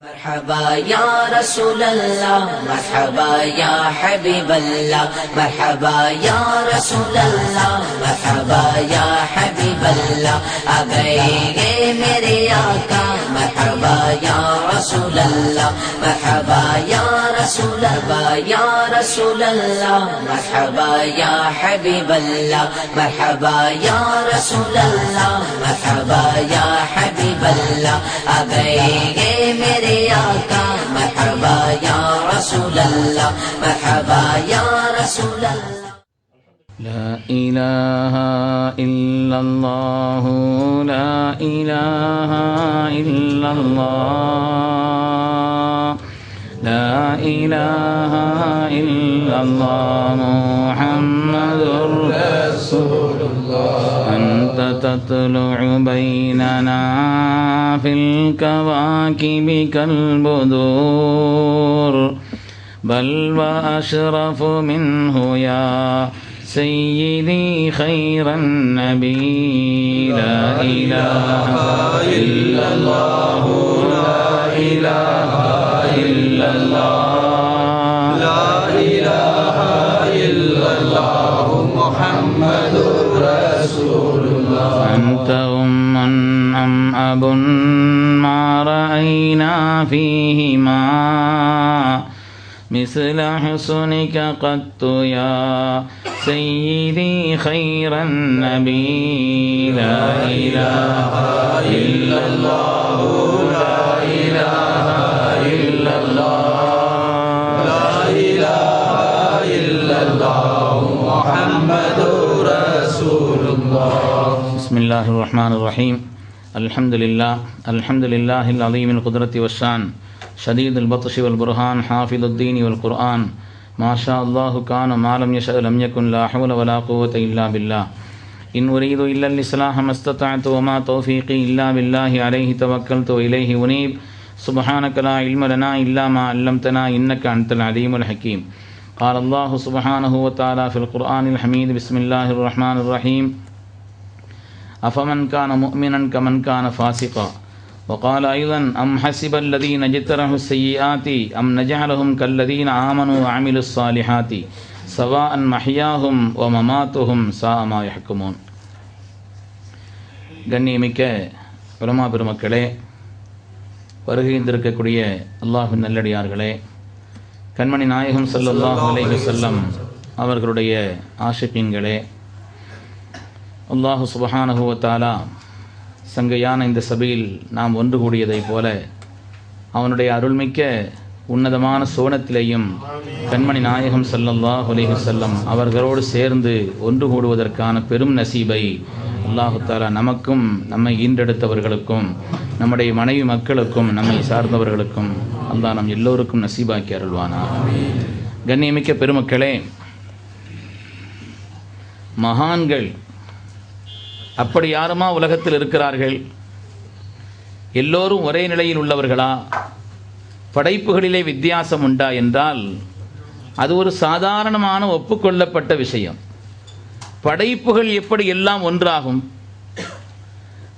مرحبا يا رسول الله مرحبا يا حبيب الله مرحبا يا رسول الله مرحبا يا حبيب الله आ गए मेरे आका مرحبا يا رسول الله مرحبا يا رسول الله يا رسول الله مرحبا يا حبيب الله مرحبا يا رسول الله مرحبا يا حبيب الله आ गए मेरे आका مرحبا يا رسول الله مرحبا يا رسول الله لا إله إلا الله لا إله إلا الله لا إله إلا الله محمد رسول الله أنت تطلع بيننا في الكواكب كالبدور بل وأشرف منه يا سيدي خير النبي لا إله إلا الله لا إله إلا الله لا إله إلا الله محمد رسول الله أنت أم أب ما رأينا فيهما مثل حسنك قط يا سيدي خير النبي لا إله إلا الله لا إله إلا الله لا إله إلا الله محمد رسول الله بسم الله الرحمن الرحيم الحمد لله العظيم القدرة والشان شديد البطش والبرهان حافظ الدين والقرآن ما شاء الله كان ما لم يشأ لم يكن لا حول ولا قوة إلا بالله إن أريد إلا الإصلاح ما استطعت وما توفيقي إلا بالله عليه توكلت وإليه أنيب سبحانك لا علم لنا إلا ما علمتنا إنك أنت العليم الحكيم قال الله سبحانه وتعالى في القرآن الحميد بسم الله الرحمن الرحيم أفمن كان مؤمنا كمن كان فاسقا وقال أيضا أم حسب الذين اجترحوا السيئات أم نجعلهم كالذين آمنوا وعملوا الصالحات سواء محياهم ومماتهم ساء ما يحكمون கண்ணியமிக்க உலமா பெருமக்களே, வருகின்றிருக்கக்கூடிய அல்லாஹ்வின் நல்லடியார்களே, கண்மணி நாயகம் ஸல்லல்லாஹு அலைஹி வஸல்லம் அவர்களுடைய ஆஷிகீன்களே, அல்லாஹ் சுப்ஹானஹு வ தஆலா சங்கையான இந்த சபையில் நாம் ஒன்று கூடியதைப் போல அவனுடைய அருள்மிக்க உன்னதமான சோனத்திலேயும் கண்மணி நாயகம் ஸல்லல்லாஹு அலைஹி வஸல்லம் அவர்களோடு சேர்ந்து ஒன்று கூடுவதற்கான பெரும் நசீபை அல்லாஹு தஆலா நமக்கும் நம்மை ஈன்றெடுத்தவர்களுக்கும் நம்முடைய மனைவி மக்களுக்கும் நம்மை சார்ந்தவர்களுக்கும் அல்லாஹ் நம் எல்லோருக்கும் நசீபாக்கி அருள்வானாக. கண்ணியமிக்க பெருமக்களே, மகான்கள் அப்படி யாருமா உலகத்தில் இருக்கிறார்கள்? எல்லோரும் ஒரே நிலையில் உள்ளவர்களா? படைப்புகளிலே வித்தியாசம் உண்டா என்றால் அது ஒரு சாதாரணமான ஒப்புக்கொள்ளப்பட்ட விஷயம். படைப்புகள் எப்படி எல்லாம் ஒன்றாகும்?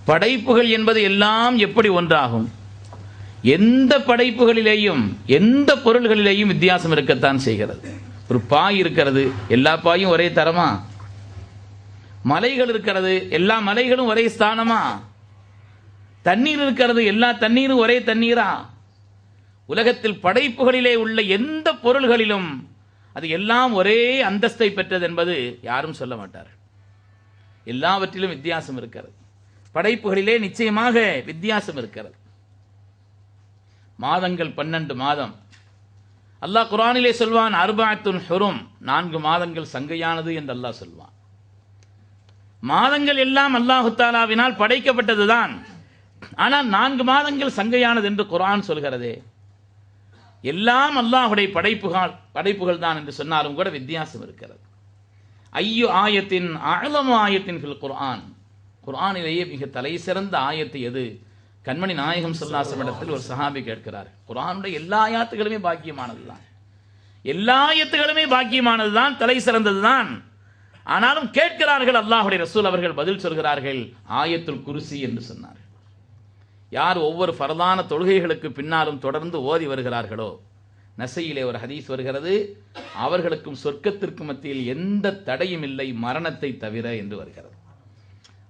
படைப்புகள் என்பது எல்லாம் எப்படி ஒன்றாகும்? எந்த படைப்புகளிலேயும் எந்த பொருள்களிலேயும் வித்தியாசம் இருக்கத்தான் செய்கிறது. ஒரு பாய் இருக்கிறது, எல்லா பாயும் ஒரே தரமா? மலைகள் இருக்கிறது, எல்லா மலைகளும் ஒரே ஸ்தானமா? தண்ணீர் இருக்கிறது, எல்லா தண்ணீரும் ஒரே தண்ணீரா? உலகத்தில் படைப்புகளிலே உள்ள எந்த பொருள்களிலும் அது எல்லாம் ஒரே அந்தஸ்தை பெற்றது என்பது யாரும் சொல்ல மாட்டார். எல்லாவற்றிலும் வித்தியாசம் இருக்கிறது. படைப்புகளிலே நிச்சயமாக வித்தியாசம் இருக்கிறது. மாதங்கள் 12 மாதம். அல்லாஹ் குர்ஆனிலே சொல்வான், அர்பஅத்துன் ஹுரும், 4 மாதங்கள் சங்கையானது என்று அல்லாஹ் சொல்வான். மாதங்கள் எல்லாம் அல்லாஹு தஆலாவினால் படைக்கப்பட்டதுதான். ஆனால் 4 மாதங்கள் சங்கையானது என்று குர்ஆன் சொல்கிறதே. எல்லாம் அல்லாஹுடைய படைப்புகள் தான் என்று சொன்னாலும் கூட வித்தியாசம் இருக்கிறது. ஐயோ ஆயத்தின் அஅலமு ஆயத்தின் ஃபில் குர்ஆன், குர்ஆனிலேயே மிக தலை சிறந்த ஆயத்து எது? கண்மணி நாயகம் ஸல்லல்லாஹு அலைஹி வஸல்லம் ஒரு சஹாபி கேட்கிறார். குர்ஆனுடைய எல்லா ஆயத்துகளுமே பாக்கியமானதுதான், எல்லா ஆயத்துகளுமே பாக்கியமானதுதான், தலை சிறந்ததுதான். ஆனாலும் கேட்கிறார்கள். அல்லாஹ்வுடைய ரசூல் அவர்கள் பதில் சொல்கிறார்கள், ஆயத்துல் குர்சி என்று சொன்னார். யார் ஒவ்வொரு ஃபர்தான தொழுகைகளுக்கு பின்னாலும் தொடர்ந்து ஓதி வருகிறார்களோ, நசையிலே ஒரு ஹதீஸ் வருகிறது, அவர்களுக்கும் சொர்க்கத்திற்கும் மத்தியில் எந்த தடையும் இல்லை மரணத்தை தவிர என்று வருகிறது.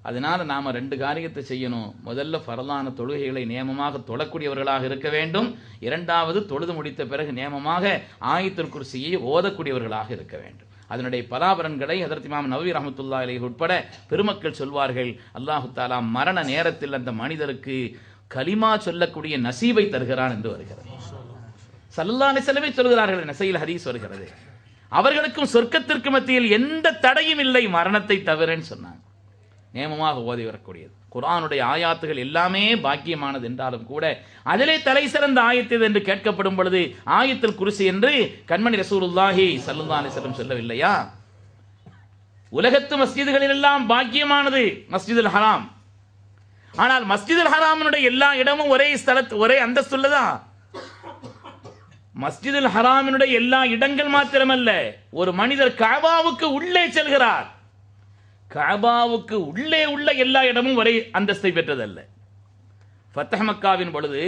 அதனால நாம 2 காரியத்தை செய்யணும். முதல்ல ஃபர்தான தொழுகைகளை நியமமாக தொழக்கூடியவர்களாக இருக்க வேண்டும். இரண்டாவது, தொழுது முடித்த பிறகு நியமமாக ஆயத்துல் குர்சியை ஓதக்கூடியவர்களாக இருக்க வேண்டும். அதனுடைய பலாபலன்களை ஹதரத் இமாம் நவவி ரஹ்மத்துல்லாஹி அலைஹி உட்பட பெருமக்கள் சொல்வார்கள். அல்லாஹு தஆலா மரண நேரத்தில் அந்த மனிதருக்கு கலிமா சொல்லக்கூடிய நசீபை தருகிறான் என்று வருகிறது. ஸல்லல்லாஹு அலைஹி வஸல்லம் சொல்கிறார்கள், நசையில் ஹதீஸ் வருகிறது, அவர்களுக்கும் சொர்க்கத்திற்கு மத்தியில் எந்த தடையும் இல்லை மரணத்தை தவிரன்னு சொன்னாங்க. நியமமாக ஓதி வரக்கூடியது. குர்ஆனுடைய ஆயாத்துகள் எல்லாமே பாக்கியமானது என்றாலும் கூட அதிலே தலை சிறந்த ஆயத்து என்று கேட்கப்படும் பொழுது ஆயத்துல் குர்சி என்று கண்மணி ரசூலுல்லாஹி ஸல்லல்லாஹு அலைஹி வஸல்லம் சொல்லவில்லையா? உலகத்து மஸ்ஜிதுகளில் எல்லாம் பாக்கியமானது மஸ்ஜிதுல் ஹராம். ஆனால் மஸ்ஜிதுல் ஹராமினுடைய எல்லா இடமும் ஒரே ஸ்தலத்து ஒரே அந்தஸ்துள்ளதா? மஸ்ஜிதுல் ஹராமினுடைய எல்லா இடங்கள் மாத்திரமல்ல, ஒரு மனிதர் கஅபாவுக்கு உள்ளே செல்கிறார், கஅபாவுக்கு உள்ளே உள்ள எல்லா இடமும் ஒரே அந்தஸ்தை பெற்றதல்ல. ஃபத்ஹ் மக்காவின் பொழுது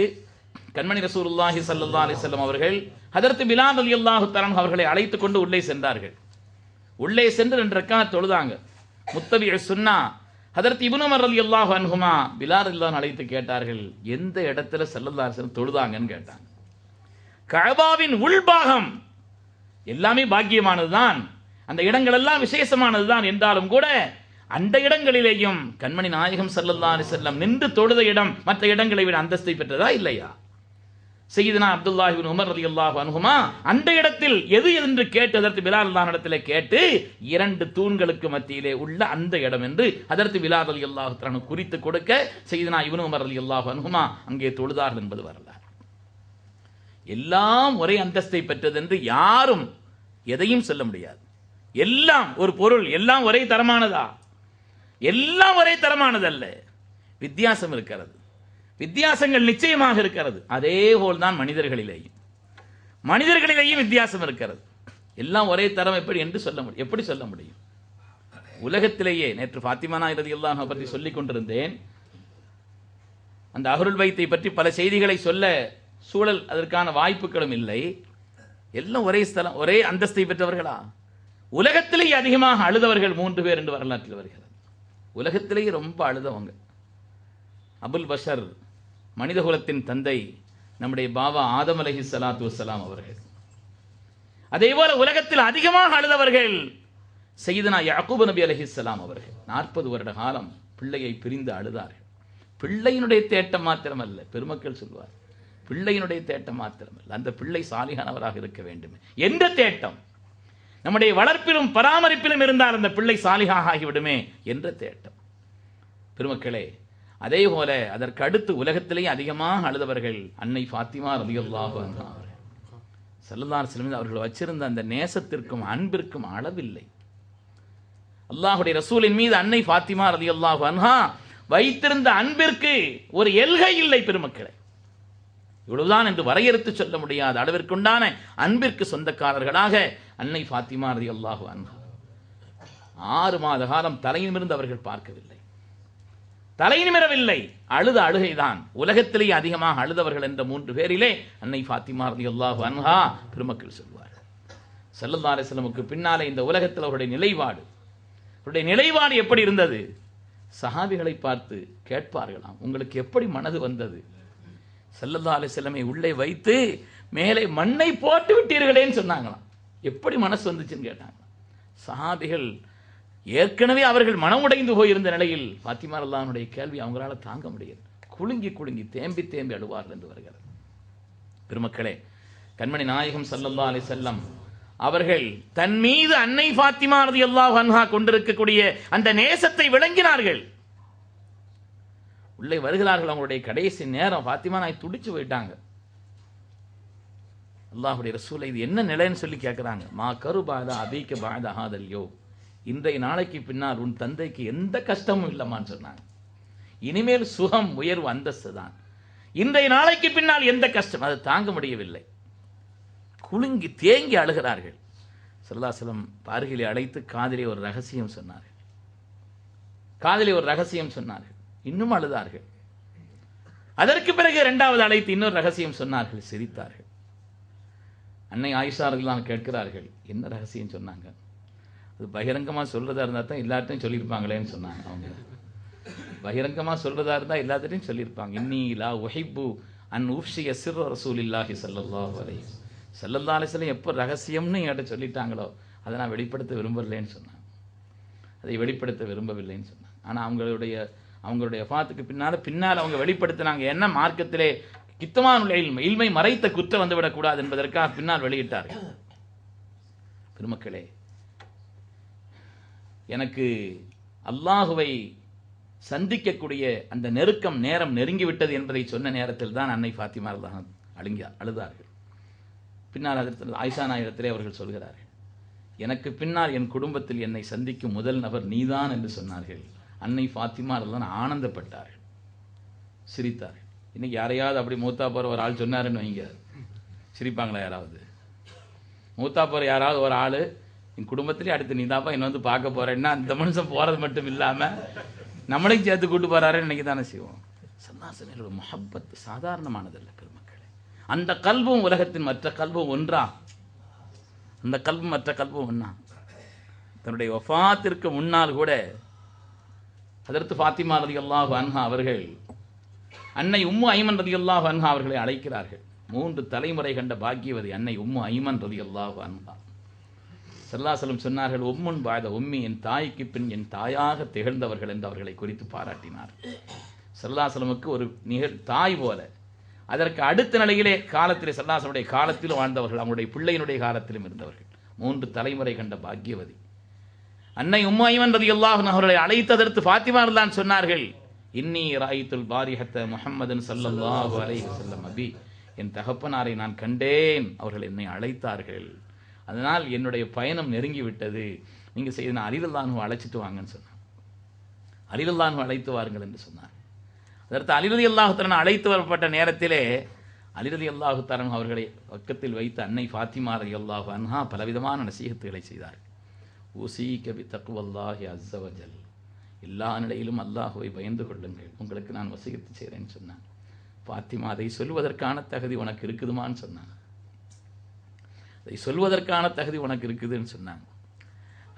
கண்மணி ரசூலுல்லாஹி ஸல்லல்லாஹு அலைஹி வஸல்லம் அவர்கள் ஹஜ்ரத் பிலால் ரலியல்லாஹு தஆலா அவர்களை அழைத்துக் கொண்டு உள்ளே சென்றார்கள். உள்ளே சென்று 2 ரக்காத் தொழுதாங்க. முத்தபி சுன்னா ஹஜ்ரத் இப்னு உமர் ரலியல்லாஹு அன்ஹுமா பிலால் ரலியல்லாஹு அழைத்து கேட்டார்கள், எந்த இடத்துல ஸல்லல்லாஹு அலைஹி வஸல்லம் தொழுதாங்கன்னு கேட்டாங்க. கஅபாவின் உள்பாகம் எல்லாமே பாக்கியமானதுதான், அந்த இடங்கள் எல்லாம் விசேஷமானதுதான் என்றாலும் கூட அந்த இடங்களிலேயும் கண்மணி நாயகம் ஸல்லல்லாஹு அலைஹி வஸல்லம் நின்று தொழுத இடம் மற்ற இடங்களை விட அந்தஸ்தை பெற்றதா இல்லையா? சையதுனா அப்துல்லாஹ் இப்னு உமர் ரலியல்லாஹு அன்ஹுமா அந்த இடத்தில் எது என்று கேட்டு ஹஜ்ரத் பிலால் ரலியல்லாஹு இடத்திலே கேட்டு 2 தூண்களுக்கு மத்தியிலே உள்ள அந்த இடம் என்று ஹஜ்ரத் பிலால் ரலியல்லாஹு தஆலா குறித்து கொடுக்க சையதுனா இப்னு உமர் ரலியல்லாஹு அன்ஹுமா அங்கே தொழுதார்கள் என்பது வரலாறு. எல்லாம் ஒரே அந்தஸ்தை பெற்றது என்று யாரும் எதையும் சொல்ல முடியாது. எல்லாம் ஒரு பொருள், எல்லாம் ஒரே தரமானதா? எல்லாம் ஒரே தரமானதல்ல, வித்தியாசம் இருக்கிறது. வித்தியாசங்கள் நிச்சயமாக இருக்கிறது. அதே போல்தான் மனிதர்களிலேயும் வித்தியாசம் இருக்கிறது. எல்லாம் ஒரே தரம் எப்படி சொல்ல முடியும்? உலகத்திலேயே நேற்று ஃபாத்திமா நாயகி ரலியல்லாஹு அன்ஹா பற்றி சொல்லிக் கொண்டிருந்தேன். அந்த அஹ்லுல் பைத்தை பற்றி பல செய்திகளை சொல்ல சூழல் அதற்கான வாய்ப்புகளும் இல்லை. எல்லாம் ஒரே ஸ்தலம், ஒரே அந்தஸ்தை பெற்றவர்களா? உலகத்திலேயே அதிகமாக அழுதவர்கள் 3 பேர் என்று வரலாற்றில் வருகிறது. உலகத்திலேயே ரொம்ப அழுதவங்க அபுல் பஷர், மனிதகுலத்தின் தந்தை, நம்முடைய பாபா ஆதம் அலைஹிஸ்ஸலாத்து வஸ்ஸலாம் அவர்கள். அதே போல உலகத்தில் அதிகமாக அழுதவர்கள் சையதுனா யாக்கூப் நபி அலைஹிஸ்ஸலாம் அவர்கள். 40 வருட காலம் பிள்ளையை பிரிந்து அழுதார்கள். பிள்ளையினுடைய தேட்டம் மாத்திரமல்ல, பெருமக்கள் சொல்வார், பிள்ளையினுடைய தேட்டம் மாத்திரமல்ல, அந்த பிள்ளை சாலிகானவராக இருக்க வேண்டும் என்ற தேட்டம். நம்முடைய வளர்ப்பிலும் பராமரிப்பிலும் இருந்தால் அந்த பிள்ளை சாலிகாக ஆகிவிடுமே என்ற தேட்டம். பெருமக்களே, அதே போல அதற்கு அடுத்து உலகத்திலேயே அதிகமாக அழுதவர்கள் அன்னை ஃபாத்திமா ரலியல்லாஹு அன்ஹா அவர்கள். ஸல்லல்லாஹு அலைஹி வஸல்லம் அவர்கள் வச்சிருந்த அந்த நேசத்திற்கும் அன்பிற்கும் அளவில்லை. அல்லாஹ்வுடைய ரசூலின் மீது அன்னை ஃபாத்திமா ரலியல்லாஹு அன்ஹா வைத்திருந்த அன்பிற்கு ஒரு எல்கை இல்லை பெருமக்களே. இவ்வளவுதான் என்று வரையறுத்து சொல்ல முடியாத அளவிற்குண்டான அன்பிற்கு சொந்தக்காரர்களாக அன்னை ஃபாத்திமா ரலியல்லாஹு அன்ஹா. 6 மாத காலம் தலையிலிருந்து அவர்கள் பார்க்கவில்லை, தலைநிமிரவில்லை, அழுத அழுகைதான். உலகத்திலேயே அதிகமாக அழுதவர்கள் என்ற 3 பேரிலே அன்னை ஃபாத்திமா ரலியல்லாஹு அன்ஹா பெருமக்கள் சொல்வார். ஸல்லல்லாஹு அலைஹி வஸல்லமுக்கு பின்னாலே இந்த உலகத்தில் அவருடைய நிலைப்பாடு எப்படி இருந்தது? சஹாபிகளை பார்த்து கேட்பார்களாம், உங்களுக்கு எப்படி மனது வந்தது? ஸல்லல்லாஹு அலைஹி வஸல்லமை உள்ளே வைத்து மேலே மண்ணை போட்டு விட்டீர்களேன்னு சொன்னாங்களாம். எப்படி மனசு வந்துச்சுன்னு கேட்டாங்க. சஹாபிகள் ஏற்கனவே அவர்கள் மனம் உடைந்து போயிருந்த நிலையில் ஃபாத்திமா ரலியல்லாஹுடைய கேள்வி அவங்களால தாங்க முடியாது. குலுங்கி தேம்பி அழுவார்கள் என்று வருகிறது. பெருமக்களே, கண்மணி நாயகம் ஸல்லல்லாஹு அலைஹி வஸல்லம் அவர்கள் தன் மீது அன்னை ஃபாத்திமா ரலியல்லாஹு அன்ஹா கொண்டிருக்கக்கூடிய அந்த நேசத்தை விளங்கினார்கள். உள்ளே வருகிறார்கள். அவங்களுடைய கடைசி நேரம். ஃபாத்திமா நாய் துடிச்சு போயிட்டாங்க. அல்லாஹ்வுடைய ரசூலை இது என்ன நிலைன்னு சொல்லி கேட்கிறாங்க. மா கருபாதா அபீக்க பாத ஹாதல் யோ, இன்றைய நாளைக்கு பின்னால் உன் தந்தைக்கு எந்த கஷ்டமும் இல்லமான்னு சொன்னாங்க. இனிமேல் சுகம் உயர்வு அந்தஸ்து தான். இன்றைய நாளைக்கு பின்னால் எந்த கஷ்டம், அதை தாங்க முடியவில்லை. குலுங்கி தேங்கி அழுகிறார்கள். ஸல்லல்லாஹு அலைஹி வஸல்லம் அருகிலே அழைத்து காதிலே ஒரு ரகசியம் சொன்னார்கள். இன்னும் அழுதார்கள். அதற்கு பிறகு இரண்டாவது அழைத்து இன்னொரு ரகசியம் சொன்னார்கள், சிரித்தார்கள். அன்னை ஆயிஷா ரலியல்லாஹு கேட்கிறார்கள், என்ன ரகசியம் சொன்னாங்க? அது பகிரங்கமாக சொல்றதா இருந்தால் தான் எல்லார்ட்டையும் சொல்லியிருப்பாங்களேன்னு சொன்னாங்க. அவங்க பகிரங்கமாக சொல்றதா இருந்தால் எல்லாத்தையும் சொல்லியிருப்பாங்க. இன்னி லா உஹிப்பு அன் உஃப்ஷிய சிர்ர ரசூலில்லாஹி ஸல்லல்லாஹு அலைஹி வஸல்லம் எப்போ ரகசியம்னு என்கிட்ட சொல்லிட்டாங்களோ அதை நான் வெளிப்படுத்த விரும்பலைன்னு சொன்னாங்க. அதை வெளிப்படுத்த விரும்பவில்லைன்னு சொன்னாங்க. ஆனால் அவங்களுடைய வஃபாத்துக்கு பின்னால் அவங்க வெளிப்படுத்தினாங்க. என்ன மார்க்கத்திலே கித்தமான இல்மை மறைத்த குற்றம் வந்துவிடக்கூடாது என்பதற்காக பின்னால் வெளியிட்டார்கள். பெருமக்களே, எனக்கு அல்லாஹுவை சந்திக்கக்கூடிய அந்த நெருக்கம் நேரம் நெருங்கிவிட்டது என்பதை சொன்ன நேரத்தில் தான் அன்னை ஃபாத்திமா அழுதார்கள். பின்னால் அதற்கு ஆயிஷா நாயகத்திலே அவர்கள் சொல்கிறார்கள், எனக்கு பின்னால் என் குடும்பத்தில் என்னை சந்திக்கும் முதல் நபர் நீதான் என்று சொன்னார்கள். அன்னை ஃபாத்திமா எல்லாம் ஆனந்தப்பட்டார்கள், சிரித்தார்கள். இன்னைக்கு யாரையாவது அப்படி மூத்தா போகிற ஒரு ஆள் சொன்னாருன்னு வைங்க, சிரிப்பாங்களா யாராவது? மூத்தா போகிற யாராவது ஒரு ஆள் என் குடும்பத்திலே அடுத்து நீதாப்பா என்ன வந்து பார்க்க போறேன்னா அந்த மனுஷன் போறது மட்டும் இல்லாமல் நம்மளையும் சேர்த்து கூட்டு போறாருன்னு இன்னைக்கு தானே செய்வோம். சல்லாசனோட முஹப்பத் சாதாரணமானதல்ல பெருமக்களே. அந்த கல்வும் உலகத்தின் மற்ற கல்வும் ஒன்றா? அந்த கல்வும் மற்ற கல்வும் ஒன்றா? தன்னுடைய வஃபாத்திற்கு முன்னால் கூட ஹதரத் ஃபாத்திமா ரலியல்லாஹு அன்ஹா அவர்கள் அன்னை உம்மு ஐமன் ரலியல்லாஹு அன்ஹா அவர்களை அழைக்கிறார்கள். 3 தலைமுறை கண்ட பாக்கியவதி அன்னை உம்மு ஐமன் ரலியல்லாஹு அன்ஹா. ஸல்லல்லாஹு அலைஹி வஸல்லம் சொன்னார்கள், உம்முன் பாத உம்மி, என் தாய்க்கு பின் என் தாயாக திகழ்ந்தவர்கள் என்று அவர்களை குறித்து பாராட்டினார். ஸல்லல்லாஹு அலைஹி வஸல்லமுக்கு ஒரு தாய் போல. அதற்கு அடுத்த நிலையிலே காலத்திலே ஸல்லல்லாஹு அலைஹி வஸல்லம் காலத்திலும் வாழ்ந்தவர்கள், அவங்களுடைய பிள்ளையினுடைய காலத்திலும் இருந்தவர்கள். 3 தலைமுறை கண்ட பாக்கியவதி அன்னை உம்மு ஐமன் ரலியல்லாஹு அன்ஹா அவர்களை அழைத்ததற்கு ஃபாத்திமா ரலியல்லாஹு சொன்னார்கள், இன்னி ராயித்துல் பாரிஹத்த முஹம்மதன் ஸல்லல்லாஹு அலைஹி வஸல்லம் அபி, என் தகப்பனாரை நான் கண்டேன், அவர்கள் என்னை அழைத்தார்கள், அதனால் என்னுடைய பயணம் நெருங்கி விட்டது, நீங்கள் செய்த அலி ரலியல்லாஹு அன்ஹு அழைச்சிட்டு வாங்கன்னு சொன்னார். அலி ரலியல்லாஹு அன்ஹு அழைத்து வாருங்கள் என்று சொன்னார். அதற்கு அலி ரலியல்லாஹு தஆலா அழைத்து வரப்பட்ட நேரத்திலே அலி ரலியல்லாஹு தஆலா அவர்களை பக்கத்தில் வைத்து அன்னை ஃபாத்திமா ரலியல்லாஹு அன்ஹா பலவிதமான நசீஹத்துகளை செய்தார். ஊசீக பி தக்வல்லாஹி அஸ்ஸ வஜல், எல்லா நிலையிலும் அல்லாஹுவை பயந்து கொள்ளுங்கள், உங்களுக்கு நான் வசியத்து செய்கிறேன்னு சொன்னான். ஃபாத்திமா, அதை சொல்வதற்கான தகுதி உனக்கு இருக்குதுமான்னு சொன்னாங்க. அதை சொல்வதற்கான தகுதி உனக்கு இருக்குதுன்னு சொன்னாங்க.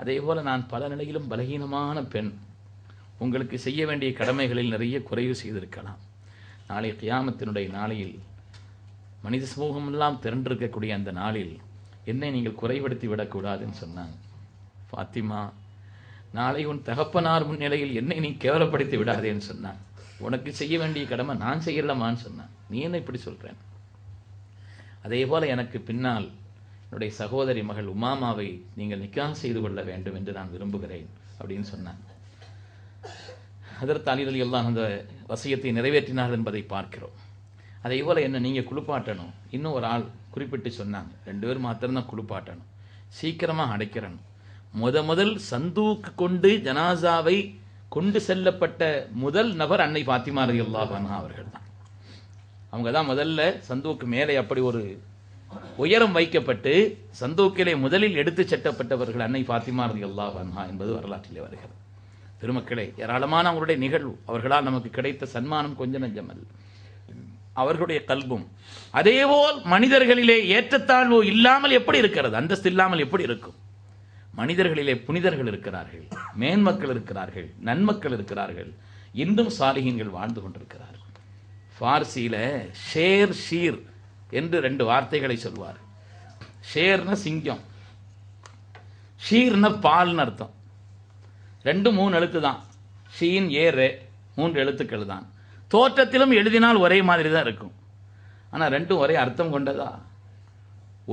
அதே போல் நான் பல நிலையிலும் பலகீனமான பெண், உங்களுக்கு செய்ய வேண்டிய கடமைகளில் நிறைய குறைவு செய்திருக்கலாம். நாளை கியாமத்தினுடைய நாளையில் மனித சமூகமெல்லாம் திரண்டிருக்கக்கூடிய அந்த நாளில் என்னை நீங்கள் குறைபடுத்தி விடக்கூடாதுன்னு சொன்னாங்க. ஃபாத்திமா, நாளை உன் தகப்பனார் முன்னிலையில் என்னை நீ கேவலப்படுத்தி விடாதேன்னு சொன்னான். உனக்கு செய்ய வேண்டிய கடமை நான் செய்யலமான்னு சொன்னான். நீ என்ன இப்படி சொல்கிறேன்? அதே போல் எனக்கு பின்னால் என்னுடைய சகோதரி மகள் உமாமாவை நீங்கள் நிக்காஹ் செய்து கொள்ள வேண்டும் என்று நான் விரும்புகிறேன் அப்படின்னு சொன்னான். ஹதரத் அலி ரலியல்லாஹு அந்த வசியத்தை நிறைவேற்றினார் என்பதை பார்க்கிறோம். அதே போல் என்ன நீங்கள் குளிப்பாட்டணும். இன்னும் ஒரு ஆள் குறிப்பிட்டு சொன்னாங்க, 2 பேர் மாத்திரம்தான் குளிப்பாட்டணும், சீக்கிரமாக அடைக்கிறணும். முதல் சந்தூக்கு கொண்டு ஜனாசாவை கொண்டு செல்லப்பட்ட முதல் நபர் அன்னை ஃபாத்திமா ரலியல்லாஹு அன்ஹா அவர்கள் தான். அவங்க தான் முதல்ல சந்தூக்கு மேலே அப்படி ஒரு உயரம் வைக்கப்பட்டு சந்தூக்கிலே முதலில் எடுத்து செட்டப்பட்டவர்கள் அன்னை ஃபாத்திமா ரலியல்லாஹு அன்ஹா என்பது வரலாற்றிலே வருகிறது. பெருமக்களே, ஏராளமான அவங்களுடைய நிகழ்வு, அவர்களால் நமக்கு கிடைத்த சன்மானம் கொஞ்சம் நஞ்சமல்ல. அவர்களுடைய கல்பும் அதேபோல் மனிதர்களிலே ஏற்றத்தாழ்வு இல்லாமல் எப்படி இருக்கிறது, அந்தஸ்து இல்லாமல் எப்படி இருக்கும்? மனிதர்களிலே புனிதர்கள் இருக்கிறார்கள், மேன்மக்கள் இருக்கிறார்கள், நன்மக்கள் இருக்கிறார்கள், இன்றும் சாலிஹீன்கள் வாழ்ந்து கொண்டிருக்கிறார்கள். ஃபார்சியில ஷேர் ஷீர் என்று 2 வார்த்தைகளை சொல்வார். ஷேர்னா சிங்கம், ஷீர்னா பால்னு அர்த்தம். 2 3 எழுத்து தான், ஷீன் ஏரே 3 எழுத்துக்கள் தான். தோற்றத்திலும் எழுதினால் ஒரே மாதிரி தான் இருக்கும், ஆனால் 2ம் ஒரே அர்த்தம் கொண்டதா?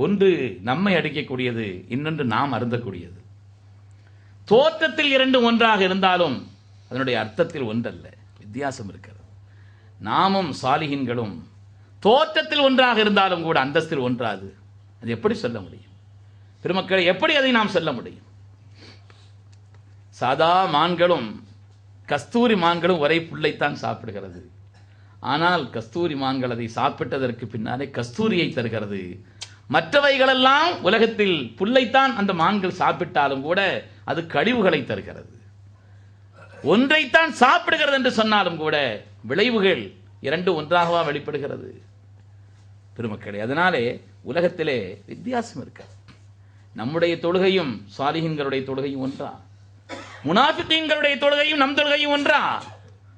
ஒன்று நம்மை அடிக்கக்கூடியது, இன்னொன்று நாம் அருந்தக்கூடியது. தோற்றத்தில் 2 ஒன்றாக இருந்தாலும் அதனுடைய அர்த்தத்தில் ஒன்றல்ல, வித்தியாசம் இருக்கிறது. நாமும் சாலிஹீன்களும் தோற்றத்தில் ஒன்றாக இருந்தாலும் கூட அந்தஸ்தில் ஒன்றாது. அது எப்படி சொல்ல முடியும்? பெருமக்களை, எப்படி அதை நாம் சொல்ல முடியும்? சாதா மான்களும் கஸ்தூரி மான்களும் ஒரே புல்லைத்தான் சாப்பிடுகிறது. ஆனால் கஸ்தூரி மான்கள் அதை சாப்பிட்டதற்கு பின்னாலே கஸ்தூரியை தருகிறது. மற்றவைகளெல்லாம் உலகத்தில் புல்லைத்தான் அந்த மான்கள் சாப்பிட்டாலும் கூட அது கழிவுகளை தருகிறது. ஒன்றைத்தான் சாப்பிடுகிறது என்று சொன்னாலும் கூட விளைவுகள் இரண்டும் ஒன்றாகவா வெளிப்படுகிறது பெருமக்களே? அதனாலே உலகத்திலே வித்தியாசம் இருக்க. நம்முடைய தொழுகையும் சாலிஹீன்களுடைய தொழுகையும் ஒன்றா? முனாஃபிகீன்களுடைய தொழுகையும் நம் தொழுகையும் ஒன்றா?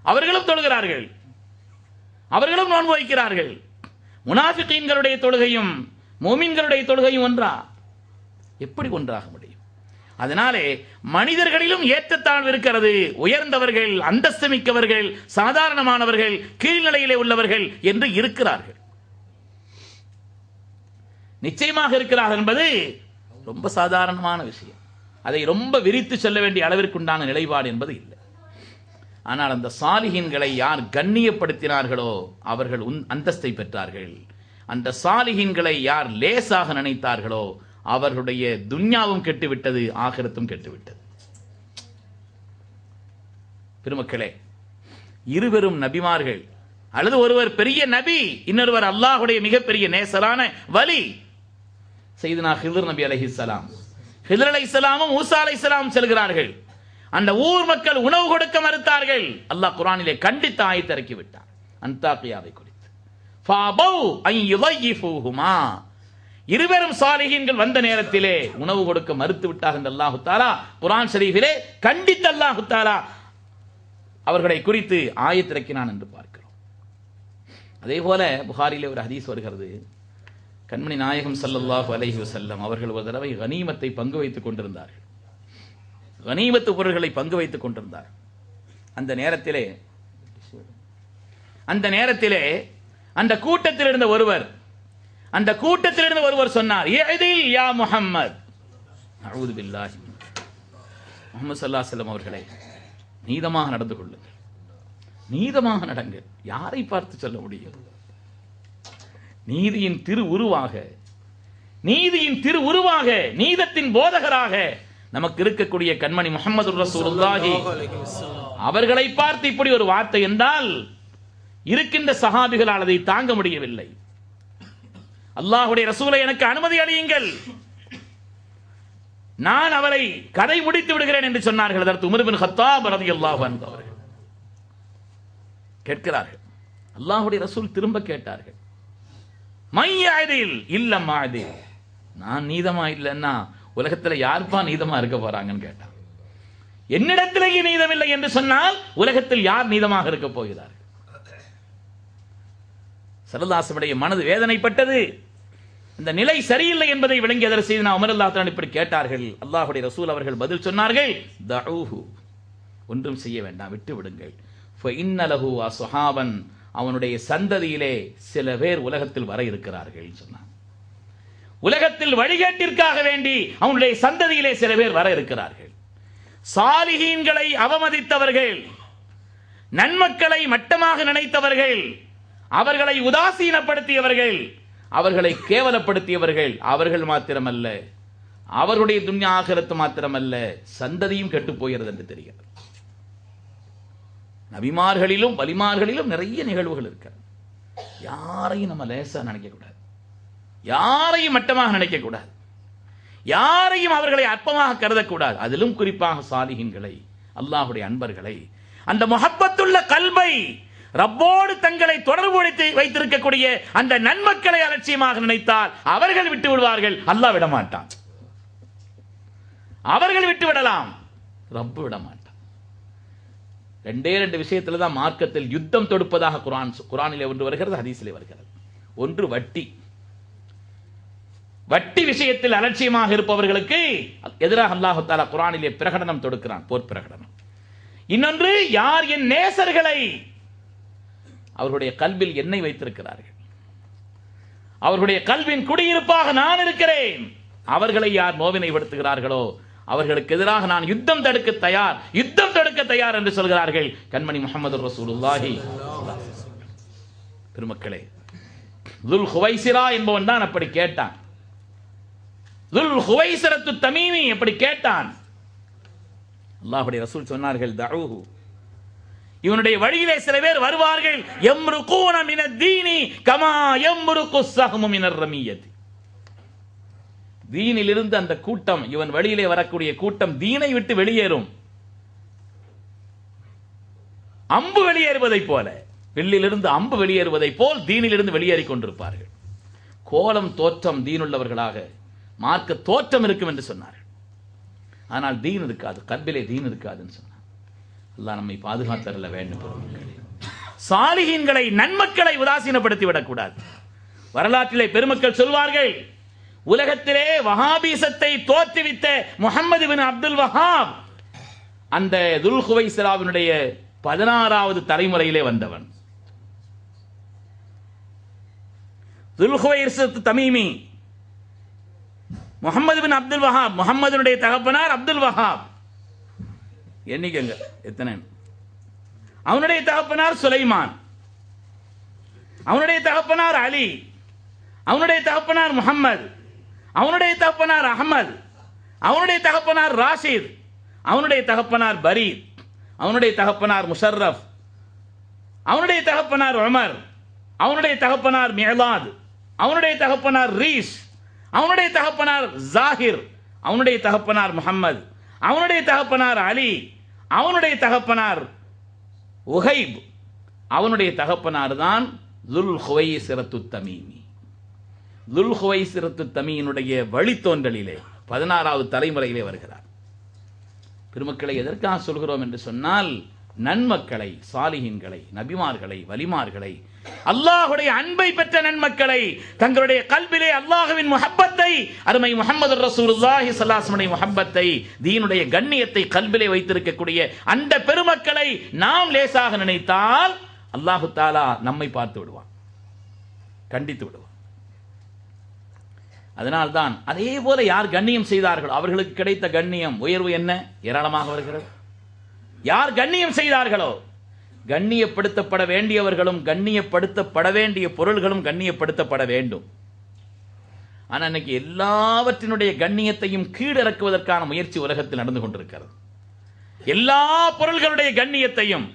அவர்களும் தொழுகிறார்கள், அவர்களும் நோன்பு வைக்கிறார்கள். முனாஃபிகீன்களுடைய தொழுகையும் முஃமின்களுடைய தொழுகையும் ஒன்றா? எப்படி ஒன்றாக முடியும்? அதனாலே மனிதர்களிலும் ஏற்றத்தாழ்வு இருக்கிறது. உயர்ந்தவர்கள், அந்தஸ்து மிக்கவர்கள், சாதாரணமானவர்கள், கீழ்நிலையிலே உள்ளவர்கள் என்று இருக்கிறார்கள். நிச்சயமாக இருக்கிறார்கள் என்பது ரொம்ப சாதாரணமான விஷயம். அதை ரொம்ப விரித்து சொல்ல வேண்டிய அளவிற்குண்டான நிலைப்பாடு என்பது இல்லை. ஆனால் அந்த சாலிஹீன்களை யார் கண்ணியப்படுத்தினார்களோ அவர்கள் அந்தஸ்தை பெற்றார்கள். அந்த சாலிஹீன்களை யார் லேசாக நினைத்தார்களோ அவர்களுடைய துன்யாவும் கெட்டுவிட்டது, ஆகிரத்தும் கெட்டுவிட்டது. பெருமக்களே, இருவரும் நபிமார்கள், அல்லது ஒருவர் பெரிய நபி, இன்னொருவர் அல்லாஹுடைய மிகப்பெரிய நேசரான வலி. சையதுனா ஹிதர் நபி அலைஹிஸ்ஸலாம், ஹிதர் அலைஹிஸ்ஸலாமும் மூசா அலைஹிஸ்ஸலாம் செல்கிறார்கள். அந்த ஊர் மக்கள் உணவு கொடுக்க மறுத்தார்கள். அல்லாஹ் குர்ஆனிலே கண்டித்து ஆயத்தை இறக்கி விட்டார் அன்தாகியாவை குறித்து. ஃபஅபௌ அன் யுதையிஃபூஹுமா, இருவரும் சாலிஹீன்கள் வந்த நேரத்திலே உணவு கொடுக்க மறுத்து விட்டார்கள் என்று அல்லாஹ் தஆலா குர்ஆன் ஷரீஃபிலே கண்டித்து அல்லாஹ் தஆலா அவர்களை குறித்து ஆயத்தை இறக்கினான் என்று பார்க்கிறோம். அதே போல புகாரிலே ஒரு ஹதீஸ் வருகிறது. கண்மணி நாயகம் ஸல்லல்லாஹு அலைஹி வஸல்லம் அவர்கள் ஒரு தடவை கனீமத்தை பங்கு வைத்துக் கொண்டிருந்தார்கள். கனீமத்து பொருள்களை பங்கு வைத்துக் கொண்டிருந்தார். அந்த நேரத்திலே அந்த கூட்டத்தில் இருந்த ஒருவர் சொன்னார், இஅதில் யா முஹம்மத். அஊது பில்லாஹி. முஹம்மது ஸல்லல்லாஹு அலைஹி வஸல்லம் அவர்களே, நீதமாக நடந்து கொள்ளுங்கள், நீதமாக நடங்கள். யாரை பார்த்து சொல்ல முடியும்? நீதியின் திருவுருவாக நீதத்தின் போதகராக நமக்கு இருக்கக்கூடிய கண்மணி முஹம்மது ரசூலுல்லாஹி அவர்களை பார்த்து இப்படி ஒரு வார்த்தை என்றால் இருக்கின்ற சஹாபிகளால் அதை தாங்க முடியவில்லை. அல்லாஹ்வுடைய ரசூலை எனக்கு அனுமதி அளியுங்கள், நான் அவரை கதை முடித்து விடுகிறேன் என்று சொன்னார்கள். அதற்கு உமர் பின் கத்தாப் ரலியல்லாஹு அன்ஹு அவர்கள் கேட்கிறார்கள். அல்லாஹ்வுடைய ரசூல் திரும்ப கேட்டார்கள், மையதில் இல்ல மாதி, நான் நீதமா இல்லைன்னா உலகத்துல யார்ப்பா நீதமா இருக்க போறாங்கன்னு கேட்டான். என்னிடத்திலேயே நீதம் இல்லை என்று சொன்னால் உலகத்தில் யார் நீதமாக இருக்க போகிறார்கள்? ஸல்லல்லாஹு மனது வேதனைப்பட்டது. இந்த நிலை சரியில்லை என்பதை விளங்கியதற்கு செய்தனா உமர் ரலியல்லாஹு அன்ஹு இப்படி கேட்டார்கள். அல்லாஹ்வுடைய ரசூல் அவர்கள் பதில் சொன்னார்கள், தஊஹு, ஒன்றும் செய்ய வேண்டாம், விட்டு விடுங்கள். ஃபஇன்ன லஹு அஸ்ஹாபன், அவனுடைய சந்ததியிலே சில பேர் உலகத்தில் வர இருக்கிறார்கள் சொன்னார். உலகத்தில் வழிகேட்டிற்காக வேண்டி அவனுடைய சந்ததியிலே சில பேர் வர இருக்கிறார்கள். சாலிஹீன்களை அவமதித்தவர்கள், நன்மக்களை மட்டமாக நினைத்தவர்கள், அவர்களை உதாசீனப்படுத்தியவர்கள், அவர்களை கேவலப்படுத்தியவர்கள், அவர்கள் மாத்திரமல்ல, அவருடைய துன்யா ஆகிரத்து மாத்திரமல்ல, சந்ததியும் கெட்டு போகிறது என்று தெரிகிறது. நபிமார்களிலும் வலிமார்களிலும் நிறைய நிகழ்வுகள் இருக்கிறது. யாரையும் நம்ம லேசா நினைக்கக்கூடாது, யாரையும் மட்டமாக நினைக்கக்கூடாது, யாரையும் அவர்களை அற்பமாக கருதக்கூடாது. அதிலும் குறிப்பாக சாலிஹீன்களை, அல்லாஹ்வுடைய அன்பர்களை, அந்த முஹப்பத்துள்ள கல்பை, ரப்போடு தங்களை தொடர்பு வைத்திருக்கக்கூடிய அந்த நன்மக்களை அலட்சியமாக நினைத்தால் அவர்கள் விட்டு விடுவார்கள், அல்லாஹ் விட மாட்டான். அவர்கள் விட்டு விடலாம், ரப்பு விட மாட்டான். ரெண்டு விஷயத்துல தான் மார்க்கத்தில் யுத்தம் தொடுப்பதாக குர்ஆனிலே ஒன்று வருகிறது, ஹதீஸிலே வருகிறது. ஒன்று வட்டி விஷயத்தில் அலட்சியமாக இருப்பவர்களுக்கு எதிராக அல்லாஹ் தஆலா குர்ஆனிலே பிரகடனம் தொடுக்கிறான், போர் பிரகடனம். இன்னொன்று, யார் என் நேசர்களை, அவர்களுடைய கல்வில் என்னை வைத்திருக்கிறார்கள், அவர்களுடைய கல்வின் குடியிருப்பாக நான் இருக்கிறேன், அவர்களை யார் நோவினைப்படுத்துகிறார்களோ அவர்களுக்கு எதிராக நான் யுத்தம் தொடுக்க தயார் என்று சொல்கிறார்கள் கண்மணி முஹம்மது ரசூலுல்லாஹி. பெருமக்களே, துல் ஹுவைசிரா என்பவன் தான் அப்படி கேட்டான். துல் ஹுவைசிரத்து தமீமி அப்படி கேட்டான். அல்லாஹ்வுடைய ரசூல் சொன்னார்கள், தஊஹு, இவனுடைய வழியிலே சில பேர் வருவார்கள், யம்ருகூன மினத்-தீனி கமா யம்ருகு ஸஹ்மு மினர் ரமியத்தி. தீனிலிருந்து அந்த கூட்டம், இவன் வழியிலே வரக்கூடிய கூட்டம் தீனை விட்டு வெளியேறும், அம்பு வெளியேறுவதை போல வில்லிலிருந்து அம்பு வெளியேறுவதை போல் தீனிலிருந்து வெளியேறிக் கொண்டிருப்பார்கள். கோலம் தோற்றம் தீனுள்ளவர்களாக மார்க்க தோற்றம் இருக்கும் என்று சொன்னார்கள். ஆனால் தீன் இருக்காது, கல்விலே தீன் இருக்காதுன்னு சொன்னார். அல்லாஹ் நம்மை பாதுகாத்தரல வேண்டும். சாலிஹீன்களை நன்மக்களை உதாசீனப்படுத்தி விடக்கூடாது. வரலாற்றிலே பெருமக்கள் சொல்வார்கள், உலகத்திலே வஹாபீசத்தை தோற்றுவித்த முஹம்மது பின் அப்துல் வஹாப் அந்த துல் ஹுவைசிராவினுடைய 16வது தலைமுறையிலே வந்தவன். துல் ஹுவைசிரத் தமீமி முஹம்மது பின் அப்துல் வஹாப், முஹம்மதுடைய தகப்பனார் அப்துல் வஹாப். எண்ணிக்கங்க எத்தனை. அவனுடைய தகப்பனார் சுலைமான், அவனுடைய தகப்பனார் அலி, அவனுடைய தகப்பனார் முஹம்மது, அவனுடைய தகப்பனார் அஹமது, அவனுடைய தகப்பனார் ராஷித், அவனுடைய தகப்பனார் பரீத், அவனுடைய தகப்பனார் முஷர்ரஃப், அவனுடைய தகப்பனார் உமர், அவனுடைய தகப்பனார் மியலாத், அவனுடைய தகப்பனார் ரீஷ், அவனுடைய தகப்பனார் ஜாகிர், அவனுடைய தகப்பனார் முஹம்மது, அவனுடைய தகப்பனார் அலி, அவனுடைய தகப்பனார் உஹைப், அவனுடைய தகப்பனார் தான் துல் ஹுவைசிரத்து தமீமி. துல் ஹுவைசிரத்து தமீனுடைய வழித்தோன்றலிலே 16வது தலைமுறையிலே வருகிறார். பெருமக்களை எதற்காக சொல்கிறோம் என்று சொன்னால், நன்மக்களை, சாலிஹீன்களை, நபிமார்களை, வலிமார்களை, அல்லாஹுடைய அன்பை பெற்ற நன்மக்களை, தங்களுடைய கல்விலே அல்லாஹுவின் முஹப்பத்தை, அருமை முஹம்மது ரசூலுல்லாஹி ஸல்லல்லாஹு அலைஹி வஸல்லம் முஹப்பத்தை, தீனுடைய கண்ணியத்தை கல்விலே வைத்திருக்கக்கூடிய அந்த பெருமக்களை நாம் லேசாக நினைத்தால் அல்லாஹு தஆலா நம்மை பார்த்து விடுவான், கண்டித்து விடுவான். அதனால்தான் அதே போல யார் கண்ணியம் செய்தார்கள் அவர்களுக்கு கிடைத்த கண்ணியம் உயர்வு என்ன ஏராளமாக வருகிறது. யார் கண்ணியம் செய்தார்களோ, கண்ணியப்படுத்தப்பட வேண்டியவர்களும் கண்ணியப்படுத்தப்பட வேண்டிய பொருள்களும் கண்ணியப்படுத்தப்பட வேண்டும். ஆனால் இன்னைக்கு எல்லாவற்றினுடைய கண்ணியத்தையும் கீழிறக்குவதற்கான முயற்சி உலகத்தில் நடந்து கொண்டிருக்கிறது. எல்லா பொருள்களுடைய கண்ணியத்தையும்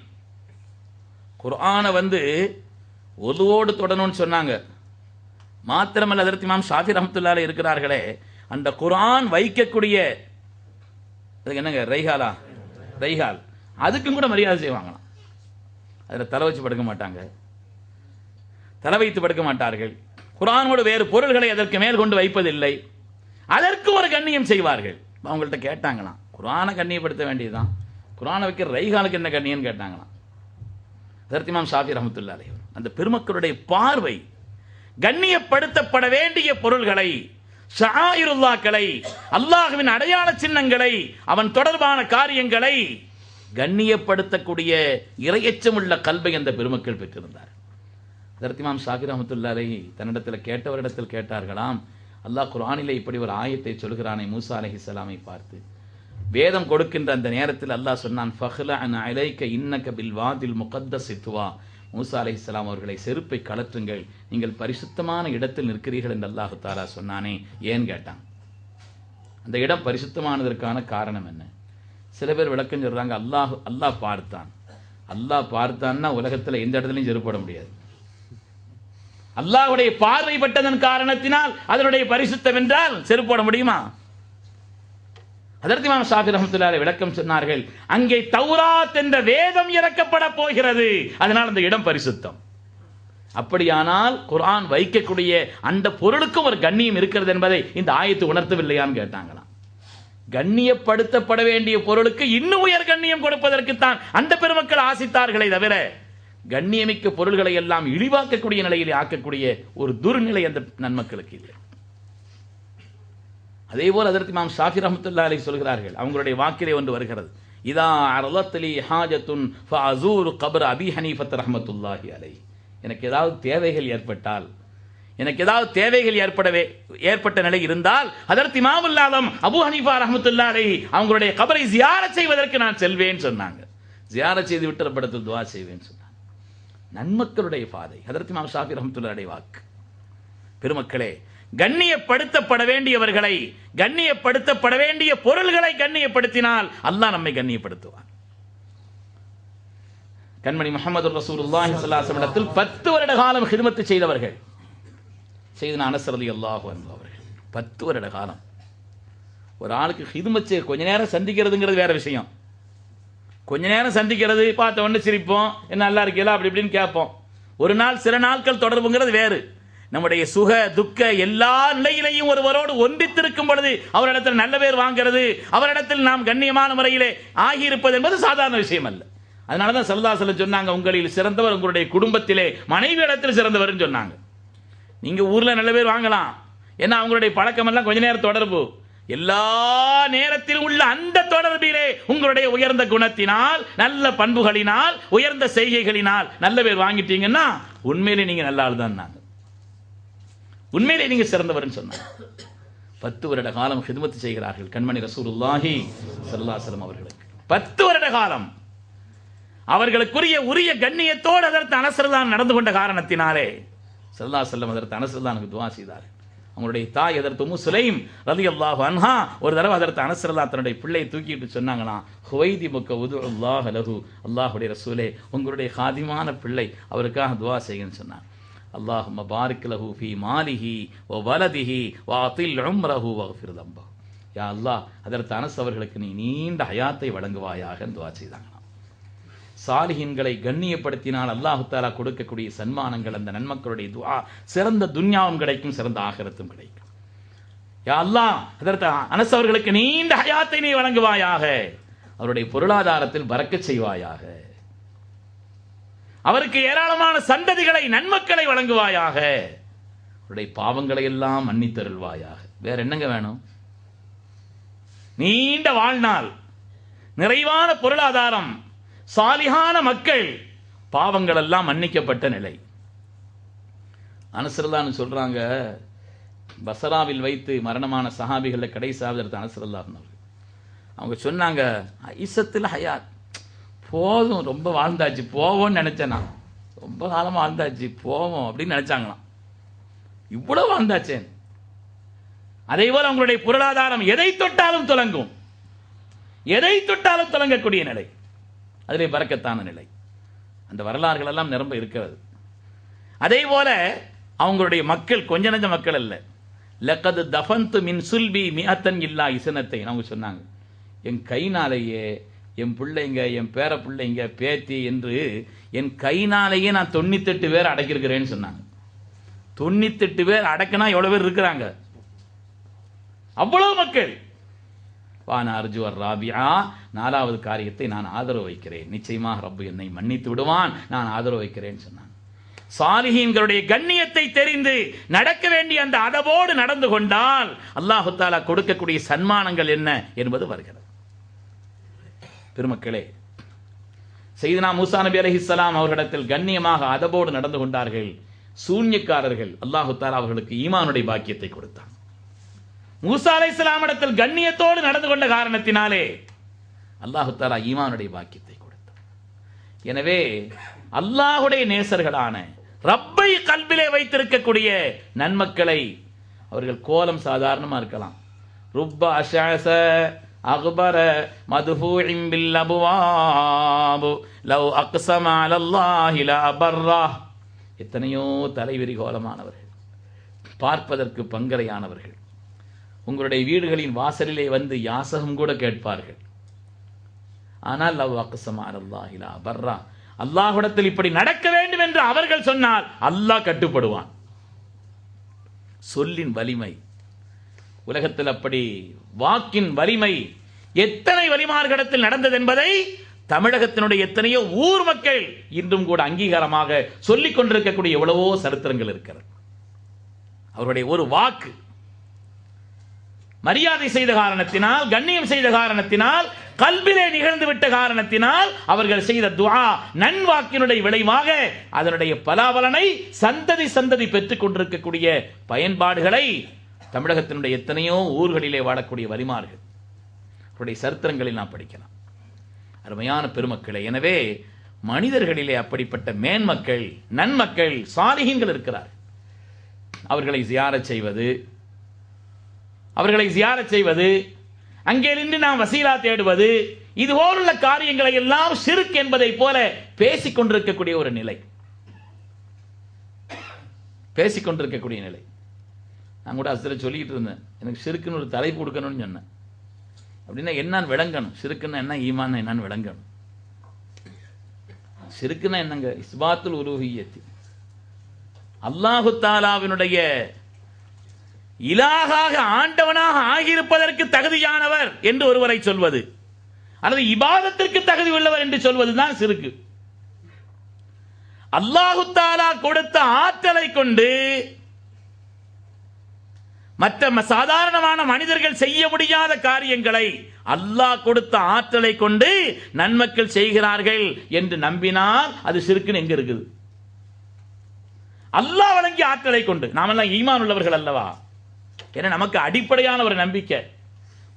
குர்ஆனை ஒதுவோடு தொடணும்னு சொன்னாங்க. மாத்திரமல்ல, ஹஜ்ரத் இமாம் ஷாஃபி ரஹ்மத்துல்லாஹி அலைஹி இருக்கிறார்களே, அந்த குர்ஆன் வைக்கக்கூடிய அதுக்கு என்னங்க ரைஹாலா, ரைஹால், அதுக்கும் கூட மரியாதை செய்வாங்களாம். அதில் தலை வச்சு படுக்க மாட்டாங்க, தலை வைத்து படுக்க மாட்டார்கள். குர்ஆனோடு வேறு பொருள்களை அதற்கு மேல் கொண்டு வைப்பதில்லை. அதற்கு ஒரு கண்ணியம் செய்வார்கள். அவங்கள்ட்ட கேட்டாங்களாம், குர்ஆனை கண்ணியப்படுத்த வேண்டியதுதான், குர்ஆனை வைக்கிற ரைஹாலுக்கு என்ன கண்ணியம்னு கேட்டாங்களாம். ஹஜ்ரத் இமாம் ஷாஃபி ரஹ்மத்துல்லாஹி அலைஹி அந்த பெருமக்களுடைய பார்வை கண்ணியப்படுத்தப்பட வேண்டிய பொருள்களை, ஷஆயிருல்லாஹ்களை, அல்லாஹ்வின் அடையாள சின்னங்களை, அவன் தொடர்பான காரியங்களை கண்ணியப்படுத்தக்கூடிய இறையச்சமுள்ள கல்வை அந்த பெருமக்கள் பெற்றிருந்தார். ஹஜ்ரத் இமாம் ஷாஃபி ரஹ்மத்துல்லாஹி அலைஹி தன்னிடத்தில் கேட்டவரிடத்தில் கேட்டார்களாம், அல்லாஹ் குர்ஆனிலே இப்படி ஒரு ஆயத்தை சொல்கிறானே மூசா அலைஹிஸ்ஸலாமை பார்த்து. வேதம் கொடுக்கின்ற அந்த நேரத்தில் அல்லாஹ் சொன்னான், ஃபஹ்லஅன் அலைக இன்னக பில் வாதில் முகத்தஸ் துவா. மூசா அலைஹிஸ்ஸலாம் அவர்களை செருப்பை கலற்றுங்கள், நீங்கள் பரிசுத்தமான இடத்தில் நிற்கிறீர்கள் என்று அல்லாஹ் தஆலா சொன்னானே, ஏன் கேட்டான். அந்த இடம் பரிசுத்தமானதற்கான காரணம் என்ன? சில பேர் விளக்கம் சொல்றாங்க, அல்லாஹ் பார்த்தான். அல்லாஹ் பார்த்தான்னா உலகத்தில் எந்த இடத்துலையும் செருப்பட முடியாது. அல்லாஹ்வுடைய பார்வைப்பட்டதன் காரணத்தினால் அதனுடைய பரிசுத்தம் என்றால் செருப்போட முடியுமா? ஹஜ்ரத் இமாம் ஷாஃபி ரஹ்மத்துல்லாஹி அலைஹி விளக்கம் சொன்னார்கள், அங்கே தௌராத் என்ற வேதம் இறக்கப்பட போகிறது, அதனால் அந்த இடம் பரிசுத்தம். அப்படியானால் குர்ஆன் வைக்கக்கூடிய அந்த பொருளுக்கும் ஒரு கண்ணியம் இருக்கிறது என்பதை இந்த ஆயத்து உணர்த்தவில்லையான்னு கேட்டாங்களாம். கண்ணியப்படுத்தப்பட வேண்டிய பொருளுக்கு இன்னும் உயர் கண்ணியம் கொடுப்பதற்குத்தான் அந்த பெருமக்கள் ஆசித்தார்களே தவிர, கண்ணியமிக்க பொருள்களை எல்லாம் இழிவாக்கக்கூடிய நிலையில் ஆக்கக்கூடிய ஒரு துர்நிலை அந்த நன்மக்களுக்கு இல்லை. அதே போல் ஹஜ்ரத் இமாம் ஷாஃபி ரஹ்மத்துல்லாஹி அலைஹி சொல்கிறார்கள், அவங்களுடைய வாக்கிலே ஒன்று வருகிறது, இதா அரலத்லி ஹாஜத்துன் ஃபஅஸூரு கப்ர அபி ஹனீஃபத் ரஹ்மத்துல்லாஹி அலைஹி. எனக்கு ஏதாவது தேவைகள் ஏற்பட்டால், எனக்கு ஏதாவது தேவைகள் ஏற்பட்ட நிலை இருந்தால் ஹஜ்ரத் இமாமுல் ஆலம் அபூ ஹனீஃபா ரஹ்மத்துல்லாஹி அலைஹி அவங்களுடைய கபரை ஜியாரத் செய்வதற்கு நான் செல்வேன் சொன்னாங்க. ஜியாரத் செய்து விட்டு ரப்பிடத்தில் துஆ செய்வேன் சொன்னாங்க. நன்மக்களுடைய பாதை ஹஜ்ரத் இமாம் ஷாஃபி ரஹ்மத்துல்லாஹி அலைஹி வாக்கு. பெருமக்களே, கண்ணியப்படுத்தப்பட வேண்டியவர்களை, கண்ணியப்படுத்தப்பட வேண்டிய பொருள்களை கண்ணியப்படுத்தினால் அல்லாஹ் நம்மை கண்ணியப்படுத்துவான். கண்மணி முஹம்மது ரசூலுல்லாஹி ஸல்லல்லாஹு அலைஹி வஸல்லம் 10 வருட காலம் ஹிதமத் செய்தவர்கள் சையதுனா அனஸ் ரலியல்லாஹு அன்ஹு அவர்கள். 10 வருட காலம் ஒரு ஆளுக்கு ஹிதமத் செய்ய கொஞ்ச நேரம் சந்திக்கிறதுங்கிறது வேற விஷயம். கொஞ்ச நேரம் சந்திக்கிறது, பார்த்த உடனே சிரிப்போம், என்ன நல்லா இருக்கீங்களா அப்படி இப்படின்னு கேட்போம். ஒரு நாள் சில நாட்கள் தொடர்புங்கிறது வேறு. நம்முடைய சுக துக்க எல்லா நிலையிலையும் ஒருவரோடு ஒன்றித்திருக்கும் பொழுது அவரிடத்தில் நல்ல பேர் வாங்கிறது, அவரிடத்தில் நாம் கண்ணியமான முறையிலே ஆகியிருப்பது என்பது சாதாரண விஷயம் அல்ல. அதனாலதான் ஸல்லல்லாஹு அலைஹி வஸல்லம் சொன்னாங்க, உங்களில் சிறந்தவர் உங்களுடைய குடும்பத்திலே மனைவி இடத்தில் சிறந்தவர் சொன்னாங்க. நீங்க ஊர்ல நல்ல பேர் வாங்கலாம், ஏன்னா அவங்களுடைய பழக்கம் எல்லாம் கொஞ்ச நேரம் தொடர்பு. எல்லா நேரத்திலும் உள்ள அந்த தொடர்பிலே உங்களுடைய உயர்ந்த குணத்தினால், நல்ல பண்புகளினால், உயர்ந்த செய்கைகளினால் நல்ல பேர் வாங்கிட்டீங்கன்னா உண்மையிலே நீங்க நல்ல ஆள் தான். உண்மையிலே நீங்க சிறந்தவர்னு சொன்னாங்க. 10 வருட காலம் ஹித்மத் செய்கிறார்கள் கண்மணி ரசூலுல்லாஹி ஸல்லல்லாஹு அலைஹி வஸல்லம் அவர்களுக்கு. 10 வருட காலம் அவர்களுக்குரிய உரிய கண்ணியத்தோடு அதற்கு அனஸ்ருல்லான் நடந்து கொண்ட காரணத்தினாலே ஸல்லல்லாஹு அலைஹி வஸல்லம் அதற்கு அனஸ்ருல்லானுக்கு துஆ செய்தார்கள். அவங்களுடைய தாய் அதற்கு உம்மு சுலைம் ரலியல்லாஹு அன்ஹா ஒரு தடவை அதற்கு அனஸ்ருல்லாஹ் தன்னுடைய பிள்ளையை தூக்கிட்டு சொன்னாங்களாம், ஹுவைதி முக்க உதுல்லாஹ் லஹு, அல்லாஹ்வுடைய ரசூலே உங்களுடைய காதிமான பிள்ளை அவருக்காக துஆ செய்யுங்கன்னு சொன்னாங்க. அல்லாஹும்ம பாரிக் லஹு ஃபீ மாலிஹி வ வலதிஹி வ அதில் உம்ரஹு வக்ஃபிர் தம்பஹு. யா அல்லாஹ் அதற்கு அனஸ் அவர்களுக்கு நீ நீண்ட ஹயாத்தை வழங்குவாயாக துஆ செய்தாங்களாம். சாலிஹீன்களை கண்ணியப்படுத்தினால் அல்லாஹ் தஆலா கொடுக்கக்கூடிய சன்மானங்கள், அந்த நன்மக்களுடைய துஆ சிறந்த துன்யாவும் கிடைக்கும், சிறந்த ஆகிரத்தும் கிடைக்கும். யா அல்லாஹ் அதற்கு அனஸ் அவர்களுக்கு நீண்ட ஹயாத்தை நீ வழங்குவாயாக, அவருடைய பொருளாதாரத்தில் பரக்கத் செய்வாயாக, அவருக்கு ஏராளமான சந்ததிகளை நன்மக்களை வழங்குவாயாக, அவருடைய பாவங்களை எல்லாம் மன்னித்தருள்வாயாக. வேற என்னங்க வேணும்? நீண்ட வாழ்நாள், நிறைவான பொருளாதாரம், சாலிஹான மக்கள், பாவங்கள் எல்லாம் மன்னிக்கப்பட்ட நிலை. அனஸ்ருல்லான்னு சொல்றாங்க, பசராவில் வைத்து மரணமான சஹாபிகள்ல கடைசாவது அனஸ்ருல்லாஹ் அவங்க சொன்னாங்க, ஐசத்தில் ஹயாத், போதும் ரொம்ப வாழ்ந்தாச்சு போவோம்னு நினைச்சேன், நான் ரொம்ப காலமா வாழ்ந்தாச்சு போவோம் அப்படின்னு நினைச்சாங்களாம். இவ்வளவு வாழ்ந்தாச்சேன். அதே போல அவங்களுடைய பொருளாதாரம் எதை தொட்டாலும் துலங்கும், எதை தொட்டாலும் துலங்கக்கூடிய நிலை, அதிலே பரக்கத்தான நிலை. அந்த வரலாறுகள் எல்லாம் நிரம்ப இருக்கிறது. அதே போல அவங்களுடைய மக்கள் கொஞ்ச நஞ்ச மக்கள் அல்ல. லக்கது தஃபன்து மின் சுல்பி மிஅத்தன் இல்லா இசனத்தை அவங்க சொன்னாங்க, என் கைனாலேயே என் பிள்ளைங்க, என் பேர பிள்ளைங்க, பேத்தி என்று என் கைனாலேயே நான் 98 பேர் அடக்கியிருக்கிறேன்னு சொன்னாங்க. 98 பேர் அடக்கினா எவ்வளவு பேர் இருக்கிறாங்க? அவ்வளவு மக்கள். வான அர்ஜுவர் ராபியா, 4வது காரியத்தை நான் ஆதரவு வைக்கிறேன், நிச்சயமாக ரப்பு என்னை மன்னித்து விடுவான், நான் ஆதரவு வைக்கிறேன்னு சொன்னாங்க. சாலிஹீன்களுடைய கண்ணியத்தை தெரிந்து நடக்க வேண்டிய அந்த அதவோடு நடந்து கொண்டால் அல்லாஹ் தஆலா கொடுக்கக்கூடிய சன்மானங்கள் என்ன என்பது வருகிறது. பெருமக்களே, சையதுனா மூசா நபி அலைஹிஸ்ஸலாம் அவர்களிடத்தில் கண்ணியமாக அதபோடு நடந்து கொண்டார்கள். சூன்யக்காரர்கள் அல்லாஹ் தஆலா அவர்களுக்கு ஈமானுடைய பாக்கியத்தை கொடுத்தான். மூசா அலைஹிஸ்ஸலாம் இடத்தில் கண்ணியத்தோடு நடந்து கொண்ட காரணத்தினாலே அல்லாஹ் தஆலா ஈமானுடைய பாக்கியத்தை கொடுத்தான். எனவே அல்லாஹ்வுடைய நேசர்களான ரப்பை கல்விலே வைத்திருக்கக்கூடிய நன்மக்களை, அவர்கள் கோலம் சாதாரணமா இருக்கலாம். ருப்ப அஷஅஸ அக்பர மதுஃபூஇன் பில் அப்வாப் லவ் அக்ஸம அலல்லாஹி லஅபர்ரா. எத்தனையோ தலைவிரி கோலமானவர்கள், பார்ப்பதற்கு பங்கரையானவர்கள், உங்களுடைய வீடுகளின் வாசலிலே வந்து யாசகம் கூட கேட்பார்கள். ஆனால் லவ் அக்ஸம அலல்லாஹி லஅபர்ரா, அல்லாஹ்விடத்தில் இப்படி நடக்க வேண்டும் என்று அவர்கள் சொன்னால் அல்லாஹ் கட்டுப்படுவான். சொல்லின் வலிமை, உலகத்தில் அப்படி வாக்கின் வலிமை எத்தனை வலிமார்களிடத்தில் நடந்தது என்பதை தமிழகத்தினுடைய எத்தனையோ ஊர் மக்கள் இன்றும் கூட அங்கீகாரமாக சொல்லிக் கொண்டிருக்கக்கூடிய எவ்வளவோ சரித்திரங்கள் இருக்கிறது. அவருடைய ஒரு வாக்கு மரியாதை செய்த காரணத்தினால், கண்ணியம் செய்த காரணத்தினால், கல்விலே நிகழ்ந்து விட்ட காரணத்தினால் அவர்கள் செய்த துஆ நன்வாக்கினுடைய விளைவாக அதனுடைய பலாபலனை சந்ததி சந்ததி பெற்றுக் கொண்டிருக்கக்கூடிய பயன்பாடுகளை தமிழகத்தினுடைய எத்தனையோ ஊர்களிலே வாழக்கூடிய வலிமார்கள் அவருடைய சரித்திரங்களில் நாம் படிக்கலாம். அருமையான பெருமக்களே, எனவே மனிதர்களிலே அப்படிப்பட்ட மேன்மக்கள், நன்மக்கள், சாலிஹீன்கள் இருக்கிறார். அவர்களை ஜியாரத் செய்வது, அங்கே நின்று நாம் வசீலா தேடுவது, இது போலுள்ள காரியங்களை எல்லாம் ஷிர்க் என்பதை போல பேசிக் கொண்டிருக்கக்கூடிய ஒரு நிலை, பேசிக்கொண்டிருக்கக்கூடிய நிலை. நான் கூட அசல சொல்லிட்டு இருந்தேன், எனக்கு ஷிர்க்குன்னு ஒரு தலைப்பு கொடுக்கணும்னு சொன்னேன். அப்படின்னா என்னன்னு விளங்கணும், ஷிர்க்குன்னு என்ன, ஈமான் என்னன்னு விளங்கணும். ஷிர்க்குனா என்னங்க? இஸ்பாத்துல் உலூஹிய்யத், அல்லாஹு தஆலாவினுடைய இலாகாக ஆண்டவனாக ஆகியிருப்பதற்கு தகுதியானவர் என்று ஒருவரை சொல்வது, அல்லது இபாதத்திற்கு தகுதி உள்ளவர் என்று சொல்வதுதான் ஷிர்க். அல்லாஹு தஆலா கொடுத்த ஆற்றலை கொண்டு மற்ற சாதாரணமான மனிதர்கள் செய்ய முடியாத காரியங்களை அல்லாஹ் கொடுத்த ஆற்றலை கொண்டு நன்மக்கள் செய்கிறார்கள் என்று நம்பினால் அது ஷிர்க்குன்னு எங்க இருக்குது? அல்லாஹ் வழங்கிய ஆற்றலை கொண்டு. நாமெல்லாம் ஈமான் உள்ளவர்கள் அல்லவா? ஏன்னா நமக்கு அடிப்படையான ஒரு நம்பிக்கை,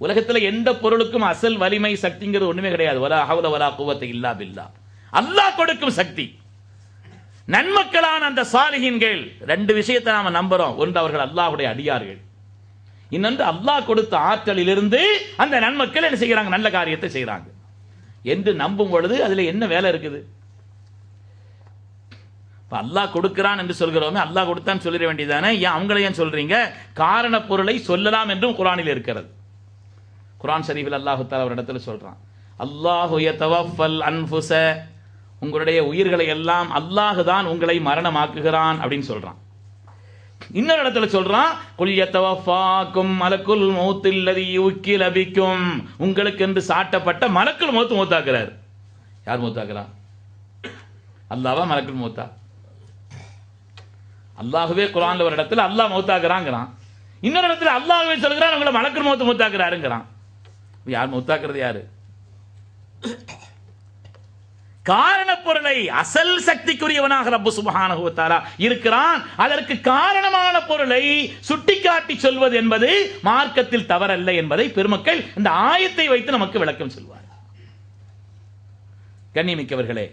உலகத்தில் எந்த பொருளுக்கும் அசல் வலிமை சக்திங்கிறது ஒண்ணுமே கிடையாது. வலா ஹவ்ல வலா குவத்த இல்லா பில்லாஹ். அல்லாஹ் கொடுக்கும் சக்தி. நன்மக்களான அந்த சாலிஹீன்கள் ரெண்டு விஷயத்தை நாம நம்புறோம். ஒன்று, அவர்கள் அல்லாஹ்வுடைய அடியார்கள். இன்னொன்று, அல்லாஹ் கொடுத்த ஆற்றலிலிருந்து அந்த நன்மக்கள் என்ன செய்யறாங்க? நல்ல காரியத்தை செய்யறாங்க என்று நம்பும் பொழுது அதுல என்ன வேலை இருக்குது? அல்லாஹ் கொடுக்கிறான் என்று சொல்கிறோமே, அல்லாஹ் கொடுத்தான் சொல்லிட வேண்டியதானே? ஏன் அவங்களை ஏன் சொல்றீங்க? காரண பொருளை சொல்லலாம் என்றும் குர்ஆனில் இருக்கிறது. குர்ஆன் ஷரீஃபில் அல்லாஹ் தஆலா ஒரு இடத்துல சொல்றான், அல்லாஹு யதவஃபல் அன்ஃபுஸ, உங்களுடைய உயிர்களை எல்லாம் அல்லாஹ் தான் உங்களை மரணமாக்குகிறான் அப்படின்னு சொல்றான். இன்னொரு இடத்துல சொல்றான், குல் யதவஃபாக்கும் மலக்குல் மௌத்தில் லதி யுக்கில பிக்கும், உங்களுக்கு என்று சாட்டப்பட்ட மலக்குல் மௌத் மௌத்தாக்குறார். யார் மௌத்தாக்குறா? அல்லாஹ்வா மலக்குல் மௌத்தா? அல்லாஹ்வே குர்ஆன்ல ஒரு இடத்துல அல்லாஹ் மௌத்தாக்குறான்ங்கறான், இன்னொரு இடத்துல அல்லாஹ்வே சொல்றான் உங்களை மலக்குல் மௌத் மௌத்தாக்குறாருங்கறான். யார் மௌத்தாக்குறது? யாரு? காரண பொருளை அசல் சக்திக்குரியவனாக ரப்பு சுப்ஹானஹு வ தஆலா இருக்கிறான். அதற்கு காரணமான பொருளை சுட்டிக்காட்டி சொல்வது என்பது மார்க்கத்தில் தவறல்ல என்பதை பெருமக்கள் இந்த ஆயத்தை வைத்து நமக்கு விளக்கம் சொல்வார். கண்ணியமிக்கவர்களே,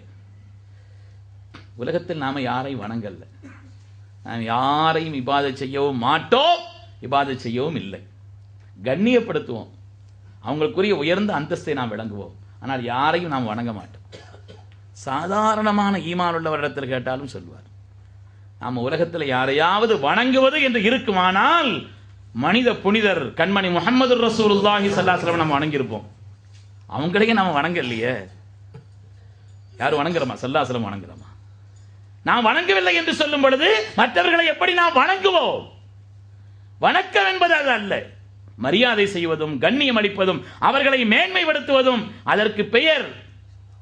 உலகத்தில் நாம யாரை வணங்கல்ல, நாம் யாரையும் இபாதத் செய்யவும் மாட்டோம், இபாதத் செய்யவும் இல்லை. கண்ணியப்படுத்துவோம், அவங்களுக்குரிய உயர்ந்த அந்தஸ்தை நாம் விளங்குவோம், ஆனால் யாரையும் நாம் வணங்க மாட்டோம். சாதாரணமான ஈமான் உள்ளவரிடத்தில் கேட்டாலும் சொல்வார், நாம் உலகத்தில் யாரையாவது வணங்குவது என்று இருக்குமானால் மனித புனிதர் கண்மணி முஹம்மது ரசூலுல்லாஹி ஸல்லல்லாஹு அலைஹி வஸல்லம் நம்ம வணங்கியிருப்போம். அவங்களையே நாம் வணங்கலையே. யார் வணங்குறோமா? ஸல்லல்லாஹு அலைஹி வஸல்லம் வணங்குறோமா? நாம் வணங்கவில்லை என்று சொல்லும் பொழுது மற்றவர்களை எப்படி நாம் வணங்குவோம்? வணக்கம் என்பது அது அல்ல. மரியாதை செய்வதும் கண்ணியம் அளிப்பதும் அவர்களை மேன்மைப்படுத்துவதும் அதற்கு பெயர்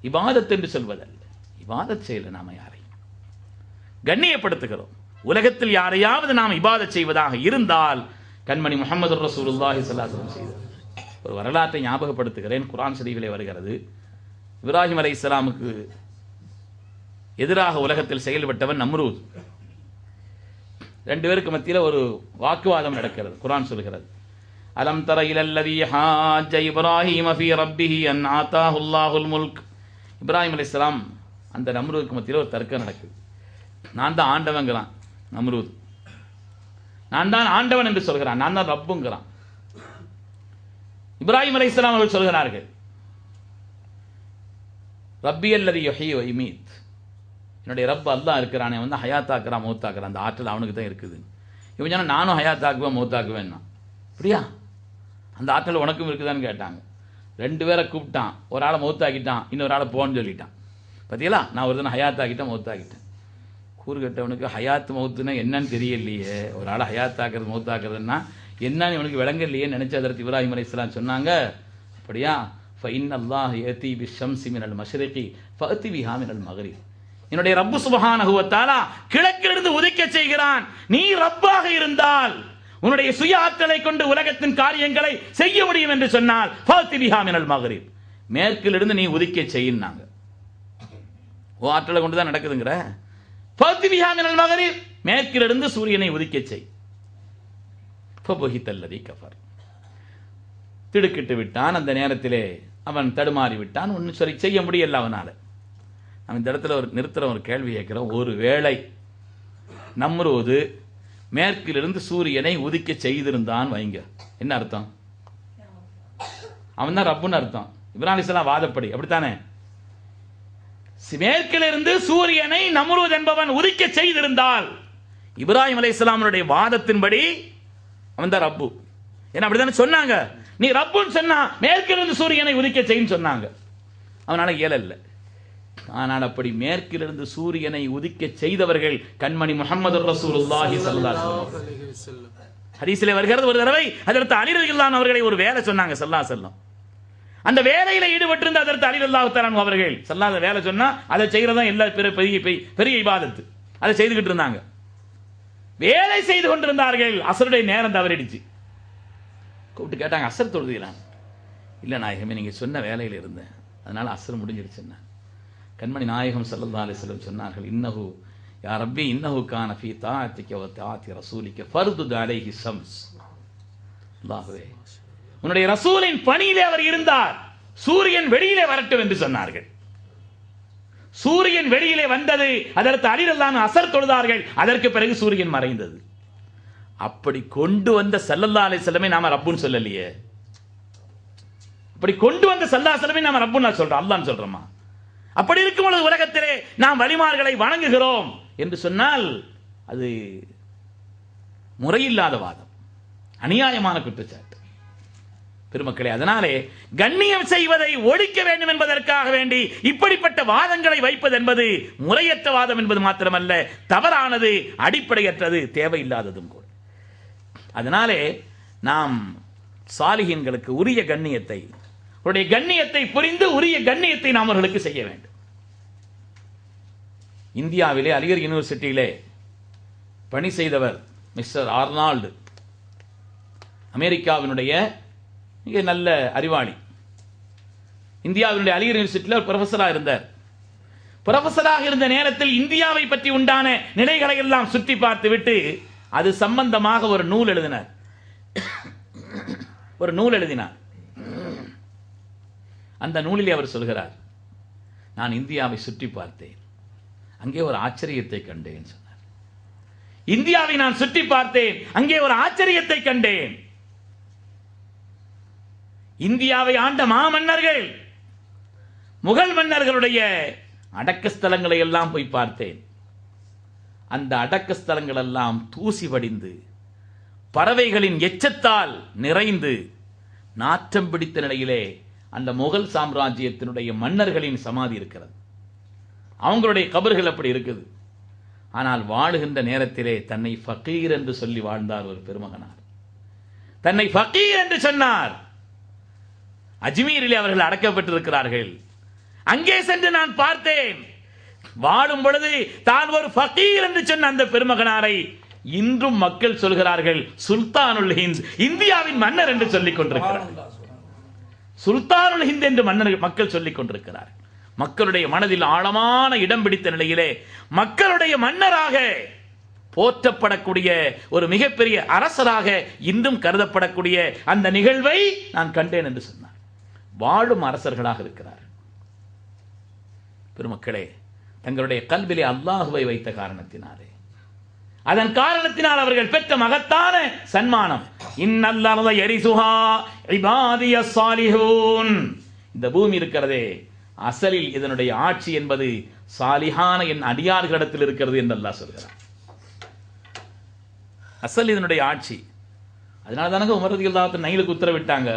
இபாதத் என்று சொல்வதல்ல. இபாதத் செய்யல, நாம யாரையும் கண்ணியப்படுத்துகிறோம். உலகத்தில் யாரையாவது நாம் இபாதத் செய்வதாக இருந்தால் கண்மணி முஹம்மது ரசூலுல்லாஹி ஸல்லல்லாஹு அலைஹி வஸல்லம் செய்தார். ஒரு வரலாற்றை ஞாபகப்படுத்துகிறேன். குர்ஆன் ஷரீஃபிலே வருகிறது, இப்ராஹிம் அலைஹிஸ்ஸலாமுக்கு எதிராக உலகத்தில் செயல்பட்டவன் நம்ரூத். ரெண்டு பேருக்கு மத்தியில் ஒரு வாக்குவாதம் நடக்கிறது. குர்ஆன் சொல்கிறது, அலம் தர இலல்லதி ஹாஜ்ஜ இப்ராஹீம ஃபீ ரப்பிஹி அன் ஆதாஹு அல்லாஹுல் முல்க். இப்ராஹிம் அலைஹிஸ்ஸலாம் அந்த நம்ரூதுக்கு மத்தியில் ஒரு தர்க்கம் நடக்குது. நான் தான் ஆண்டவன்கிறான் நம்ரூத், நான் தான் ஆண்டவன் என்று சொல்கிறான், நான் தான் ரப்புங்கிறான். இப்ராஹிம் அலைஹிஸ்ஸலாம் அவர்கள் சொல்கிறார்கள், ரப்பி அல்லதி யுஹ்யி வ யுமீத், என்னுடைய ரப் அல்லாஹ் இருக்கிறானே, வந்து ஹயாத்தாக்குறான் மௌத்தாக்குறான், அந்த ஆற்றல் அவனுக்கு தான் இருக்குது. இவன் சொன்னா நானும் ஹயாத்தாக்குவேன் மௌத்தாக்குவேன்னா, அப்படியா அந்த ஆற்றல் உனக்கும் இருக்குதான்னு கேட்டாங்க. ரெண்டு பேரை கூப்பிட்டான், ஒரு ஆளை மௌத்தாக்கிட்டான், இன்னொரு ஆளை போன்னு சொல்லிட்டான். பார்த்தீங்களா, நான் ஒரு தினம் ஹயாத்தாக்கிட்டேன் மௌத்தாக்கிட்டேன். கூறுகட்டவனுக்கு ஹயாத் மௌத்துன்னா என்னன்னு தெரியலையே, ஒரு ஆளை ஹயாத்தாக்குறது மௌத்தாக்குறதுன்னா என்னன்னு இவனுக்கு விளங்கலையே நினைச்ச அதற்கு இப்ராஹிம் அலைஹிஸ்ஸலாம் சொன்னாங்க, அப்படியா ஃபஇன் அல்லாஹ் யதி பிஷம்ஸி மினல் மஷ்ரிகி ஃபஅதி பிஹா மினல் மக்ரிப். என்னுடைய ரப்பு சுப்ஹானஹு வ தஆலா கிழக்கிலிருந்து உதிக்க செய்கிறான். நீ ரப்பாக இருந்தால் உன்னுடைய சுய ஆற்றலை கொண்டு உலகத்தின் காரியங்களை செய்ய முடியும் என்று சொன்னால் ஃபஅதி பிஹா மினல் மக்ரிப், மேற்கிலிருந்து நீ உதிக்க செய்யினாங்க. ஓ ஆற்றலை கொண்டு தான் நடக்குதுங்கற. ஃபஅதி பிஹா மினல் மக்ரிப், மேற்கிலிருந்து சூரியனை உதிக்க செய். ஃபபஹிதல்லதி கஃபர், திடுக்கிட்டு விட்டான். அந்த நேரத்திலே அவன் தடுமாறி விட்டான். ஒன்றும் சரி செய்ய முடியல அவனால. நம்ம இந்த இடத்துல ஒரு நிறுத்துற ஒரு கேள்வி கேட்கிறோம். ஒரு வேளை நம்ரூது மேற்கிலிருந்து சூரியனை உதிக்க செய்திருந்தான் வைங்க, என்ன அர்த்தம்? அவன் தான் ரப்புன்னு அர்த்தம். இப்ராஹிம் அலைஹிஸ்ஸலாம் வாதப்படி அப்படித்தானே, மேற்கிலிருந்து சூரியனை நம்ரூத் என்பவன் உதிக்க செய்திருந்தால் இப்ராஹிம் அலைஹிஸ்ஸலாமுடைய வாதத்தின்படி அவன் தான் ரப்பு. ஏன்னா அப்படித்தானே சொன்னாங்க, நீ ரப்புன்னு சொன்னா மேற்கிலிருந்து சூரியனை உதிக்க செய்ன்னு சொன்னாங்க. அவனால இயலல்ல. ஆனால் அப்படி மேற்கிலிருந்து சூரியனை உதிக்க செய்தவர்கள் கண்மணி முஹம்மது ரசூலுல்லாஹி ஸல்லல்லாஹு அலைஹி வஸல்லம். ஹதீஸிலே வருகிறது, ஒரு தடவை ஹஜ்ரத் அலி ரலியல்லாஹு அவர்களை ஒரு வேலை சொன்னாங்க ஸல்லல்லாஹு அலைஹி வஸல்லம். அந்த வேலையில ஈடுபட்டிருந்த ஹஜ்ரத் அலி ரலியல்லாஹு தஆலா அவர்கள் ஸல்லல்லாஹு வேலை சொன்னா அதை செய்யறதா எல்லா பெரிய இபாதத். அதை செய்துகிட்டு இருந்தாங்க. வேலை செய்து கொண்டிருந்தார்கள். அஸ்ருடைய நேரம் தவறிடுச்சு. கூப்பிட்டு கேட்டாங்க, அஸ்ர் தொழுதுகிறான். இல்லை நாயகமே, நீங்கள் சொன்ன வேலையில் இருந்தேன், அதனால அஸ்ர் முடிஞ்சிடுச்சுன்னா. கண்மணி நாயகம் ஸல்லல்லாஹு அலைஹி வஸல்லம் சொன்னார்கள், இன்னஹு யா ரப்பி இன்னஹு கான ஃபீ தாஅத்திக வ தாஅத்தி ரசூலிக ஃபர்துத் அலைஹி ஷம்ஸ். அல்லாஹ்வே, உன்னுடைய ரசூலின் பணியிலே அவர் இருந்தார், சூரியன் வெளியிலே வரட்டும் என்று சொன்னார்கள். சூரியன் வெளியிலே வந்தது. அதற்கு அலி ரலியல்லாஹு அன்ஹு அஸ்ர் தொழுதார்கள். அதற்கு பிறகு சூரியன் மறைந்தது. அப்படி கொண்டு வந்த ஸல்லல்லாஹு அலைஹி வஸல்லமை நாம ரப்புன்னு சொல்லலையே. அப்படி கொண்டு வந்த ஸல்லல்லாஹு அலைஹி வஸல்லமை நாம ரப்புன்னு சொல்றோம், அல்லாஹ்னு சொல்றோமா? அப்படி இருக்கும் பொழுது உலகத்திலே நாம் வலிமார்களை வணங்குகிறோம் என்று சொன்னால் அது முறையில்லாத வாதம், அநியாயமான குற்றச்சாட்டு. பெருமக்களே, அதனாலே கண்ணியம் செய்வதை ஒழிக்க வேண்டும் என்பதற்காக வேண்டி இப்படிப்பட்ட வாதங்களை வைப்பது என்பது முறையற்ற வாதம் என்பது மாத்திரமல்ல, தவறானது, அடிப்படையற்றது, தேவையில்லாததும் கூட. அதனாலே நாம் சாலிஹீன்களுக்கு உரிய கண்ணியத்தை, அவருடைய கண்ணியத்தை புரிந்து உரிய கண்ணியத்தை நாம் அவர்களுக்கு செய்ய வேண்டும். இந்தியாவிலே அலிகர் யூனிவர்சிட்டியிலே பணி செய்தவர் மிஸ்டர் ஆர்னால்டு, அமெரிக்காவினுடைய மிக நல்ல அறிவாளி. இந்தியாவினுடைய அலிகர் யூனிவர்சிட்டியில் ஒரு ப்ரொஃபஸராக இருந்தார். ப்ரொஃபஸராக இருந்த நேரத்தில் இந்தியாவை பற்றி உண்டான நிலைகளை எல்லாம் சுற்றி பார்த்து விட்டு அது சம்பந்தமாக ஒரு நூல் எழுதினார். அந்த நூலிலே அவர் சொல்கிறார், நான் இந்தியாவை சுற்றி பார்த்தேன், அங்கே ஒரு ஆச்சரியத்தை கண்டேன் சொன்னார். இந்தியாவை நான் சுற்றி பார்த்தேன், அங்கே ஒரு ஆச்சரியத்தை கண்டேன். இந்தியாவை ஆண்ட மாமன்னர்கள், முகல் மன்னர்களுடைய அடக்க ஸ்தலங்களை எல்லாம் போய் பார்த்தேன். அந்த அடக்க ஸ்தலங்கள் எல்லாம் தூசி படிந்து பறவைகளின் எச்சத்தால் நிறைந்து நாற்றம் பிடித்த நிலையிலே அந்த முகல் சாம்ராஜ்யத்தினுடைய மன்னர்களின் சமாதி இருக்கிறது. அவங்களுடைய கபர்கள் அப்படி இருக்குது. ஆனால் வாழுகின்ற நேரத்திலே தன்னை ஃபகீர் என்று சொல்லி வாழ்ந்தார் ஒரு பெருமகனார். தன்னை ஃபகீர் என்று சொன்னார். அஜ்மீரிலே அவர்கள் அடக்கப்பட்டிருக்கிறார்கள். அங்கே சென்று நான் பார்த்தேன். வாழும் பொழுது தான் ஒரு ஃபகீர் என்று சொன்ன அந்த பெருமகனாரை இன்றும் மக்கள் சொல்கிறார்கள் சுல்தானுல் ஹிந்த், இந்தியாவின் மன்னர் என்று சொல்லிக் கொண்டிருக்கிறார். சுல்தானுல் ஹிந்த் என்று மக்கள் சொல்லிக் கொண்டிருக்கிறார். மக்களுடைய மனதில் ஆழமான இடம் பிடித்த நிலையிலே மக்களுடைய மன்னராக போற்றப்படக்கூடிய ஒரு மிகப்பெரிய அரசராக இன்றும் கருதப்படக்கூடிய அந்த நிகழ்வை நான் கண்டேன் என்று சொன்னார். வாழும் அரசர்களாக இருக்கிறார். பெருமக்களே, தங்களுடைய கல்விலே அல்லாஹுவை வைத்த காரணத்தினாலே, அதன் காரணத்தினால் அவர்கள் பெற்ற மகத்தான சன்மானம், இன்னல்லர்த யரிசுஹா இபாதியஸ் ஸாலிஹூன். இந்த பூமி இருக்கிறதே, அசலில் இதனுடைய ஆட்சி என்பது சாலிஹான என் அடியார்களிடத்தில் இருக்கிறது என்று அல்லாஹ் சொல்கிறார். அசல் இதனுடைய ஆட்சி. அதனால தானங்க உமர் ரலியல்லாஹு அன்ஹு நைலுக்கு உத்தரவிட்டாங்க.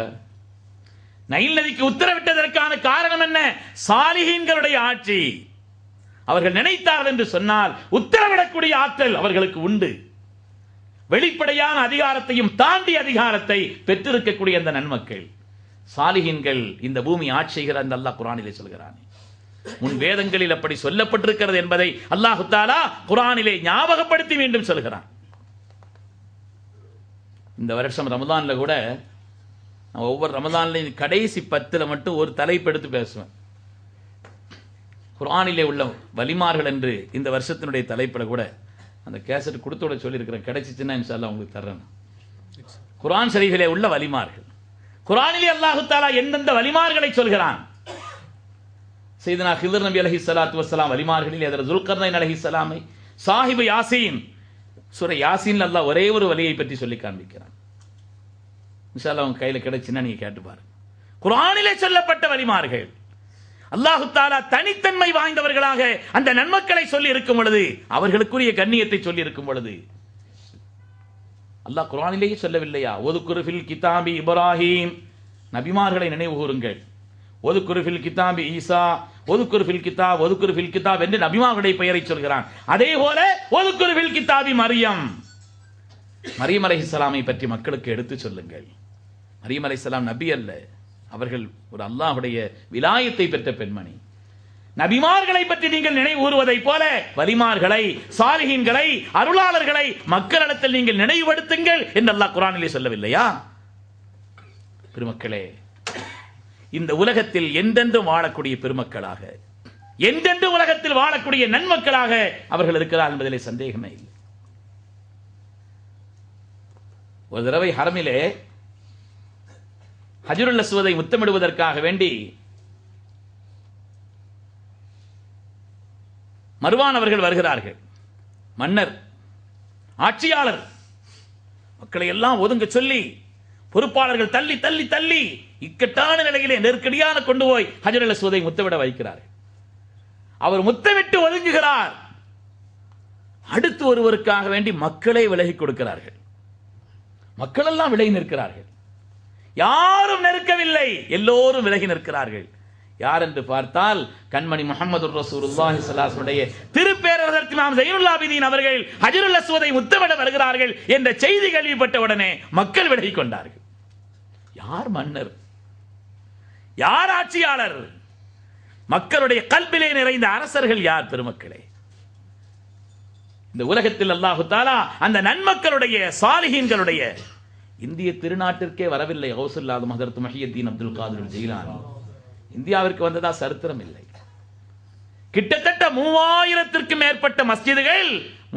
நைல் நதிக்கு உத்தரவிட்டதற்கான காரணம் என்ன? சாலிஹீன்களுடைய ஆட்சி. அவர்கள் நினைத்தார்கள் என்று சொன்னால் உத்தரவிடக்கூடிய ஆற்றல் அவர்களுக்கு உண்டு. வெளிப்படையான அதிகாரத்தையும் தாண்டி அதிகாரத்தை பெற்றிருக்கக்கூடிய அந்த நன்மக்கள் சாலிஹீன்கள் இந்த பூமி ஆட்சி செய்கிற அந்த அல்லாஹ் குர்ஆனிலே சொல்கிறான். முன் வேதங்களில் அப்படி சொல்லப்பட்டிருக்கிறது என்பதை அல்லாஹ் தஆலா குர்ஆனிலே ஞாபகப்படுத்தி மீண்டும் சொல்கிறான். இந்த வருஷம் ரமதான்ல கூட நான் ஒவ்வொரு ரமதான்லையும் கடைசி 10 மட்டும் ஒரு தலைப்பு எடுத்து பேசுவேன். குர்ஆனிலே உள்ள வலிமார்கள் என்று இந்த வருஷத்தினுடைய தலைப்பில் கூட அந்த கேசட் கொடுத்து விட சொல்லியிருக்கிறேன். கிடைச்சிச்சுன்னா இன்ஷா அல்லாஹ் உங்களுக்கு தர்றேன். குர்ஆன் ஷரீஃபிலே உள்ள வலிமார்கள், குர்ஆனிலே அல்லாஹ் தஆலா எந்தெந்த வலிமார்களை சொல்கிறான். சையதுனா ஹிதர் நபி அலைஹிஸ்ஸலாத்து வஸ்ஸலாம் வலிமார்களில் ஹஜ்ரத் ஸுல்கர்னைன் அலைஹிஸ்ஸலாமை, சாஹிபு யாசீன், சூரா யாசீன்ல அல்லாஹ் ஒரே ஒரு வலியை பற்றி சொல்லி காண்பிக்கிறான். இன்ஷா அல்லாஹ் உங்க கையில் கிடைச்சுன்னா நீங்க கேட்டு பாருங்க. குர்ஆனிலே சொல்லப்பட்ட வலிமார்கள், அல்லாஹ் தஆலா தனித்தன்மை வாய்ந்தவர்களாக அந்த நன்மக்களை சொல்லி இருக்கும் பொழுது, அவர்களுக்குரிய கண்ணியத்தை சொல்லி இருக்கும் பொழுது அல்லாஹ் குர்ஆனிலேயே சொல்லவில்லையா? ஒதுக்குரு ஃபில் கிதாபி இப்ராஹீம், நபிமார்களை நினைவு கூறுங்கள். ஒதுக்குரு ஃபில் கிதாபி ஈசா ஒதுக்குரு ஃபில் கிதாப், ஒதுக்குரு ஃபில் கிதாப் என்று நபிமார்களுடைய பெயரை சொல்கிறான். அதே போல ஒதுக்குரு ஃபில் கிதாபி மரியம், மரியம் அலைஹிஸ்ஸலாமை பற்றி மக்களுக்கு எடுத்து சொல்லுங்கள். மரியம் அலைஹிஸ்ஸலாம் நபி அல்ல, அவர்கள் ஒரு அல்லாஹ்வுடைய விலாயத்தை பெற்ற பெண்மணி. நபிமார்களை பற்றி நீங்கள் நினைவு கூறுவதைப் போல வலிமார்களை, சாலிஹீன்களை, அருளாளர்களை மக்களிடத்தில் நீங்கள் நினைவுபடுத்துங்கள் என்று அல்லாஹ் குர்ஆனிலே சொல்லவில்லையா? பெருமக்களே, இந்த உலகத்தில் என்றென்றும் வாழக்கூடிய பெருமக்களாக, என்றென்று உலகத்தில் வாழக்கூடிய நன்மக்களாக அவர்கள் இருக்கிறார் என்பதிலே சந்தேகமே இல்லை. ஒரு தடவை ஹரமிலே ஹஜ்ருல் அஸ்வதை முத்தமிடுவதற்காக வேண்டி மர்வான் அவர்கள் வருகிறார்கள். மன்னர், ஆட்சியாளர் மக்களை எல்லாம் ஒதுங்க சொல்லி பொறுப்பாளர்கள் தள்ளி தள்ளி தள்ளி இக்கட்டான நிலையிலே நெருக்கடியான கொண்டு போய் ஹஜ்ருல் அஸ்வதை முத்தமிட வைக்கிறார்கள். அவர் முத்தமிட்டு ஒதுங்குகிறார். அடுத்து ஒருவருக்காக வேண்டி மக்களே விலகி கொடுக்கிறார்கள். மக்கள் எல்லாம் விலகி நிற்கிறார்கள். யாரும் நெருக்கவில்லை, எல்லோரும் விலகி நிற்கிறார்கள். யார் என்று பார்த்தால் கண்மணி முஹம்மது ரசூலுல்லாஹி ஸல்லல்லாஹு அலைஹி வஸல்லம் திருப்பேரரசர் இமாம் ஸைனுல் ஆபிதீன் அவர்கள் ஹஜ்ருல் அஸ்வதை முத்தமிட வருகிறார்கள் என்ற செய்தி கேள்விப்பட்ட உடனே மக்கள் விலகி கொண்டார்கள். யார் மன்னர், யார் ஆட்சியாளர், மக்களுடைய கல்பிலே நிறைந்த அரசர்கள் யார்? பெருமக்களே, இந்த உலகத்தில் அல்லாஹு தஆலா அந்த நன்மக்களுடைய சாலிஹீன்களுடைய இந்திய திருநாட்டிற்கே வரவில்லை. கௌசுல் ஆலம் ஹஜ்ரத் முஹியுத்தீன் அப்துல் காதிர் ஜீலானி இந்தியாவிற்கு வந்ததா சரித்திரம் இல்லை. கிட்டத்தட்ட 3000த்திற்கும் மேற்பட்ட மஸ்ஜிதுகள்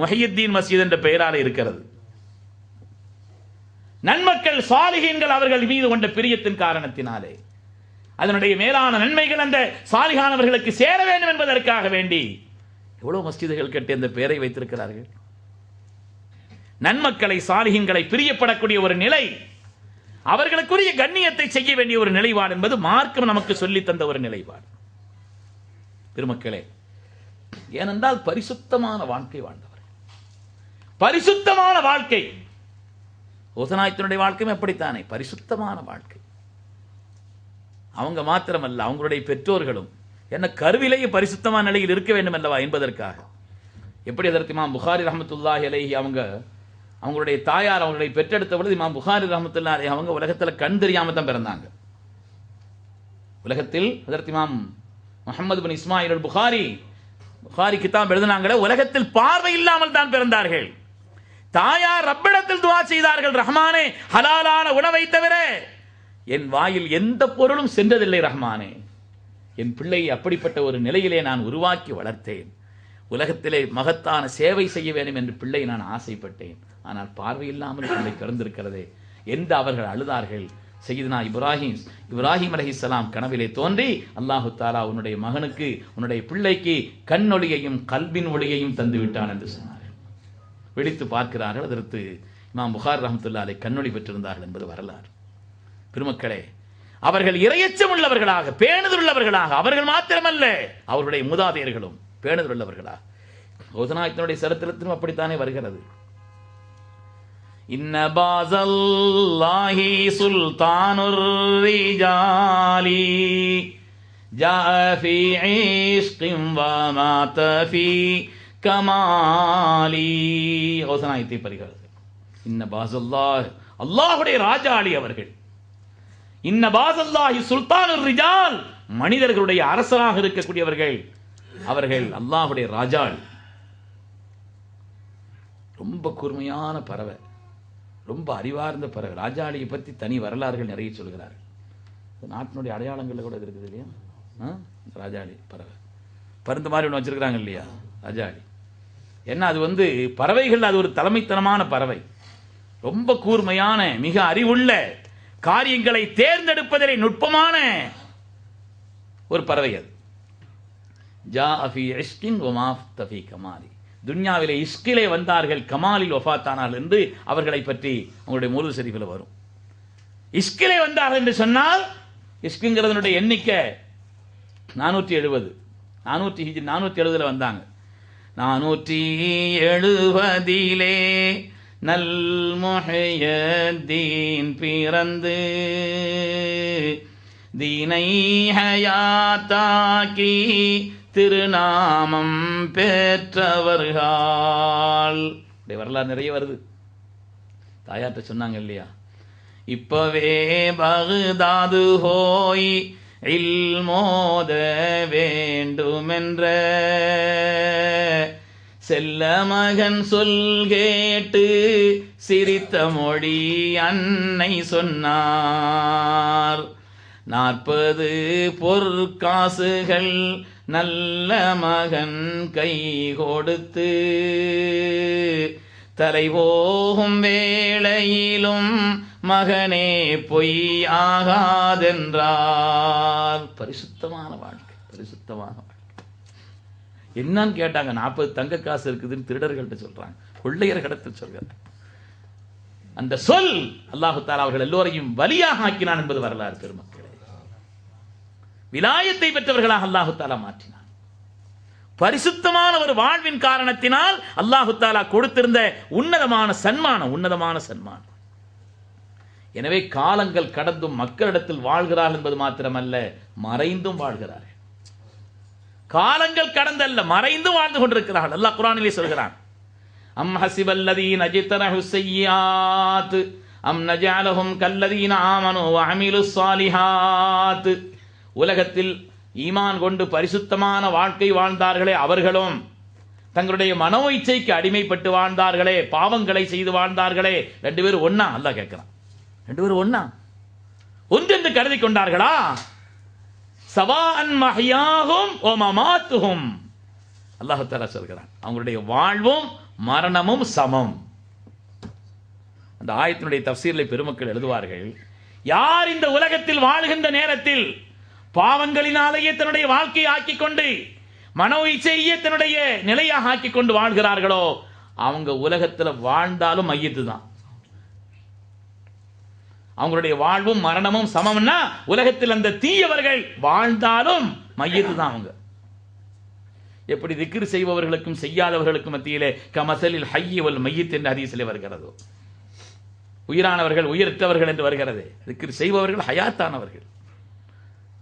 முஹியுத்தீன் மஸ்ஜித் என்ற பெயரால் இருக்கிறது. நன்மக்கள் சாலிஹீன்கள் அவர்கள் மீது கொண்ட பிரியத்தின் காரணத்தினாலே அதனுடைய மேலான நன்மைகள் அந்த சாலிஹானவர்களுக்கு சேர வேண்டும் என்பதற்காக வேண்டி எவ்வளவு மஸ்ஜிதுகள் கட்டி அந்த பெயரை வைத்திருக்கிறார்கள். நன்மக்களை, சாலிஹீன்களை பிரியப்படக்கூடிய ஒரு நிலை, அவர்களுக்குரிய கண்ணியத்தை செய்ய வேண்டிய ஒரு நிலைப்பாடு என்பது மார்க்கம் நமக்கு சொல்லி தந்த ஒரு நிலைப்பாடு. பெருமக்களே, ஏனென்றால் பரிசுத்தமான வாழ்க்கை வாழ்ந்தவர், பரிசுத்தமான வாழ்க்கை. ஓசனாயத்தினுடைய வாழ்க்கையும் எப்படித்தானே பரிசுத்தமான வாழ்க்கை. அவங்க மாத்திரமல்ல, அவங்களுடைய பெற்றோர்களும் என்ன கருவிலேயே பரிசுத்தமான நிலையில் இருக்க வேண்டும் அல்லவா என்பதற்காக. எப்படி அதற்கு இமாம் புகாரி ரஹ்மத்துல்லாஹி அலைஹி அவங்களுடைய தாயார் அவங்களுடைய பெற்றெடுத்த பொழுது இமாம் புகாரி ரஹ்மத்துல்லாஹி அலைஹி அவங்க உலகத்தில் கண் தெரியாம தான் பிறந்தாங்க. உலகத்தில் அதற்கு இமாம் முஹம்மது பின் இஸ்மாயில் புகாரி கிதாப் எழுதினாங்களே, உலகத்தில் பார்வை இல்லாமல் தான் பிறந்தார்கள். தாயார் ரப்பிடத்தில் துஆ செய்தார்கள், ரஹ்மானே ஹலாலான உணவை தவிர என் வாயில் எந்த பொருளும் சென்றதில்லை ரஹ்மானே. என் பிள்ளையை அப்படிப்பட்ட ஒரு நிலையிலே நான் உருவாக்கி வளர்த்தேன். உலகத்திலே மகத்தான சேவை செய்ய வேண்டும் என்று பிள்ளை நான் ஆசைப்பட்டேன். ஆனால் பார்வை இல்லாமல் பிள்ளை பிறந்திருக்கிறதே என்று அவர்கள் அழுதார்கள். சையதுனா இப்ராஹிம் அலைஹிஸ்ஸலாம் கனவிலே தோன்றி, அல்லாஹு தஆலா உன்னுடைய மகனுக்கு, உன்னுடைய பிள்ளைக்கு கண்ணொளியையும் கல்பின் ஒளியையும் தந்து விட்டான் என்று சொன்னார்கள். வெடித்து பார்க்கிறார்கள். அதற்கு இமாம் புகாரி ரஹ்மத்துல்லாஹி அலைஹி கண்ணொளி பெற்றிருந்தார்கள் என்பது வரலாறு. பெருமக்களே, அவர்கள் இறையச்சம் உள்ளவர்களாக, பேணுதல் உள்ளவர்களாக, அவர்கள் மாத்திரமல்ல அவர்களுடைய மூதாதையர்களும் பேணுதல் உள்ளவர்களாக. ஓசனாயத்தினுடைய சரித்திரத்திலும் அப்படித்தானே வருகிறது. இன்ன பாஸல்லாஹி சுல்தானுர் ரிஜாலி ஜாஅ ஃபீ இஷ்கின் வ மாத ஃபீ கமாலி. ஓசனாயத்தை பரிகிறது. இன்ன பாஸல்லாஹ், அல்லாஹ்வுடைய ராஜாளி அவர்கள். இன்ன பாஸல்லாஹி சுல்தானுர் ரிஜால், மனிதர்களுடைய அரசராக இருக்கக்கூடியவர்கள் அவர்கள் அல்லாஹ்வுடைய ராஜாள். ரொம்ப கூர்மையான பறவை, ரொம்ப அறிவார்ந்த பறவை. ராஜாளியை பற்றி தனி வரலாறுகள் நிறைய சொல்கிறார்கள். நாட்டினுடைய அடையாளங்கள்ல கூட இருக்குது இல்லையா? ராஜாளி பறவை, பருந்து மாதிரி ஒன்று வச்சிருக்கிறாங்க இல்லையா ராஜாளி. என்ன அது பறவைகள், அது ஒரு தலைமைத்தனமான பறவை. ரொம்ப கூர்மையான, மிக அறிவுள்ள, காரியங்களை தேர்ந்தெடுப்பதிலே நுட்பமான ஒரு பறவை அது. ஜாஅ ஃபீ இஷ்கின் வ மாத ஃபீ கமாலி. துன்யாவிலே இஷ்கிலே வந்தார்கள், கமாலில் வஃபாத்தானார்கள் என்று அவர்களை பற்றி அவங்களுடைய முர்து ஷரீஃபில் வரும். இஷ்கிலே வந்தார்கள் என்று சொன்னால், இஷ்குங்கிறதனுடைய எண்ணிக்கை 470. 470 வந்தாங்க. 470 நல் முஹய்யத்தீன் பிறந்து தீனை ஹயாத்தாக்கி திருநாமம் பெற்றவர்கள். வரலாறு நிறைய வருது. தாயார்ட்ட சொன்னாங்க இல்லையா, இப்பவே பகுதாது ஹோய் இல்மோத வேண்டுமென்ற செல்ல மகன் சொல் கேட்டு சிரித்த மொழி அன்னை சொன்னார். 40 பொற்காசுகள் நல்ல மகன் கை கொடுத்து தலைவோகும் வேளையிலும் மகனே பொய் ஆகாதென்றார். பரிசுத்தமான வாழ்க்கை, பரிசுத்தமான வாழ்க்கை. என்னன்னு கேட்டாங்க. 40 தங்க காசு இருக்குதுன்னு திருடர்கள்ட்ட சொல்றாங்க, கொள்ளையர் கடத்த சொல்றாங்க. அந்த சொல் அல்லாஹு தஆலா அவர்கள் எல்லோரையும் வலியாக ஆக்கினான் என்பது வரலாறு பெருமக்களே. விலாயத்தை பெற்றவர்களாக அல்லாஹு தஆலா மாற்றினான். பரிசுத்தமான ஒரு வாழ்வின் காரணத்தினால் அல்லாஹு தஆலா கொடுத்திருந்த உன்னதமான சன்மானம். எனவே காலங்கள் கடந்தும் மக்களிடத்தில் வாழ்கிறார்கள் என்பது மாத்திரமல்ல, மறைந்தும் வாழ்கிறார்கள். காலங்கள் கடந்தல்ல, மறைந்து வாழ்ந்து கொண்டிருக்கிறார்கள். அல்லாஹ் குர்ஆனிலே சொல்கிறான், அம் ஹஸிபல்லதீன அஜ்தரஹு ஸய்யாத் அம் நஜஅலஹும் கல்லதீன ஆமனு வ அமிலுஸ் ஸாலிஹாத். உலகத்தில் ஈமான் கொண்டு பரிசுத்தமான வாழ்க்கை வாழ்ந்தார்களே அவர்களும், தங்களுடைய மனோ இச்சைக்கு அடிமைப்பட்டு வாழ்ந்தார்களே, பாவங்களை செய்து வாழ்ந்தார்களே, 2 பேரும் ஒண்ணா? அல்லாஹ் கேட்கிறான், 2 பேரும் ஒண்ணா? ஒன்றென்று கருதி கொண்டார்களா? சவாஅன் மஹ்யாஹும் வ மமாத்துஹும். அல்லாஹ் தஆலா சொல்கிறான், அவங்களுடைய வாழ்வும் மரணமும் சமம். அந்த ஆயத்தினுடைய தஃசீரை பெருமக்கள் எழுதுவார்கள், யார் இந்த உலகத்தில் வாழ்கின்ற நேரத்தில் பாவங்களினாலேயே தன்னுடைய வாழ்க்கையை ஆக்கிக் கொண்டு மனோ இச்சையே தன்னுடைய நிலையாக ஆக்கிக் கொண்டு வாழ்கிறார்களோ அவங்க உலகத்தில் வாழ்ந்தாலும் மையத்து தான். அவங்களுடைய வாழ்வும் மரணமும் சமம்னா உலகத்தில் அந்த தீயவர்கள் வாழ்ந்தாலும் மையத்து தான். அவங்க எப்படி திக்ர் செய்பவர்களுக்கும் செய்யாதவர்களுக்கும் மத்தியிலே கமசலில் ஹய்யி வல் மையத் என்ற ஹதீஸிலே வருகிறதோ, உயிரானவர்கள் உயிரற்றவர்கள் என்று வருகிறது. திக்ர் செய்பவர்கள் ஹயாத்தானவர்கள்,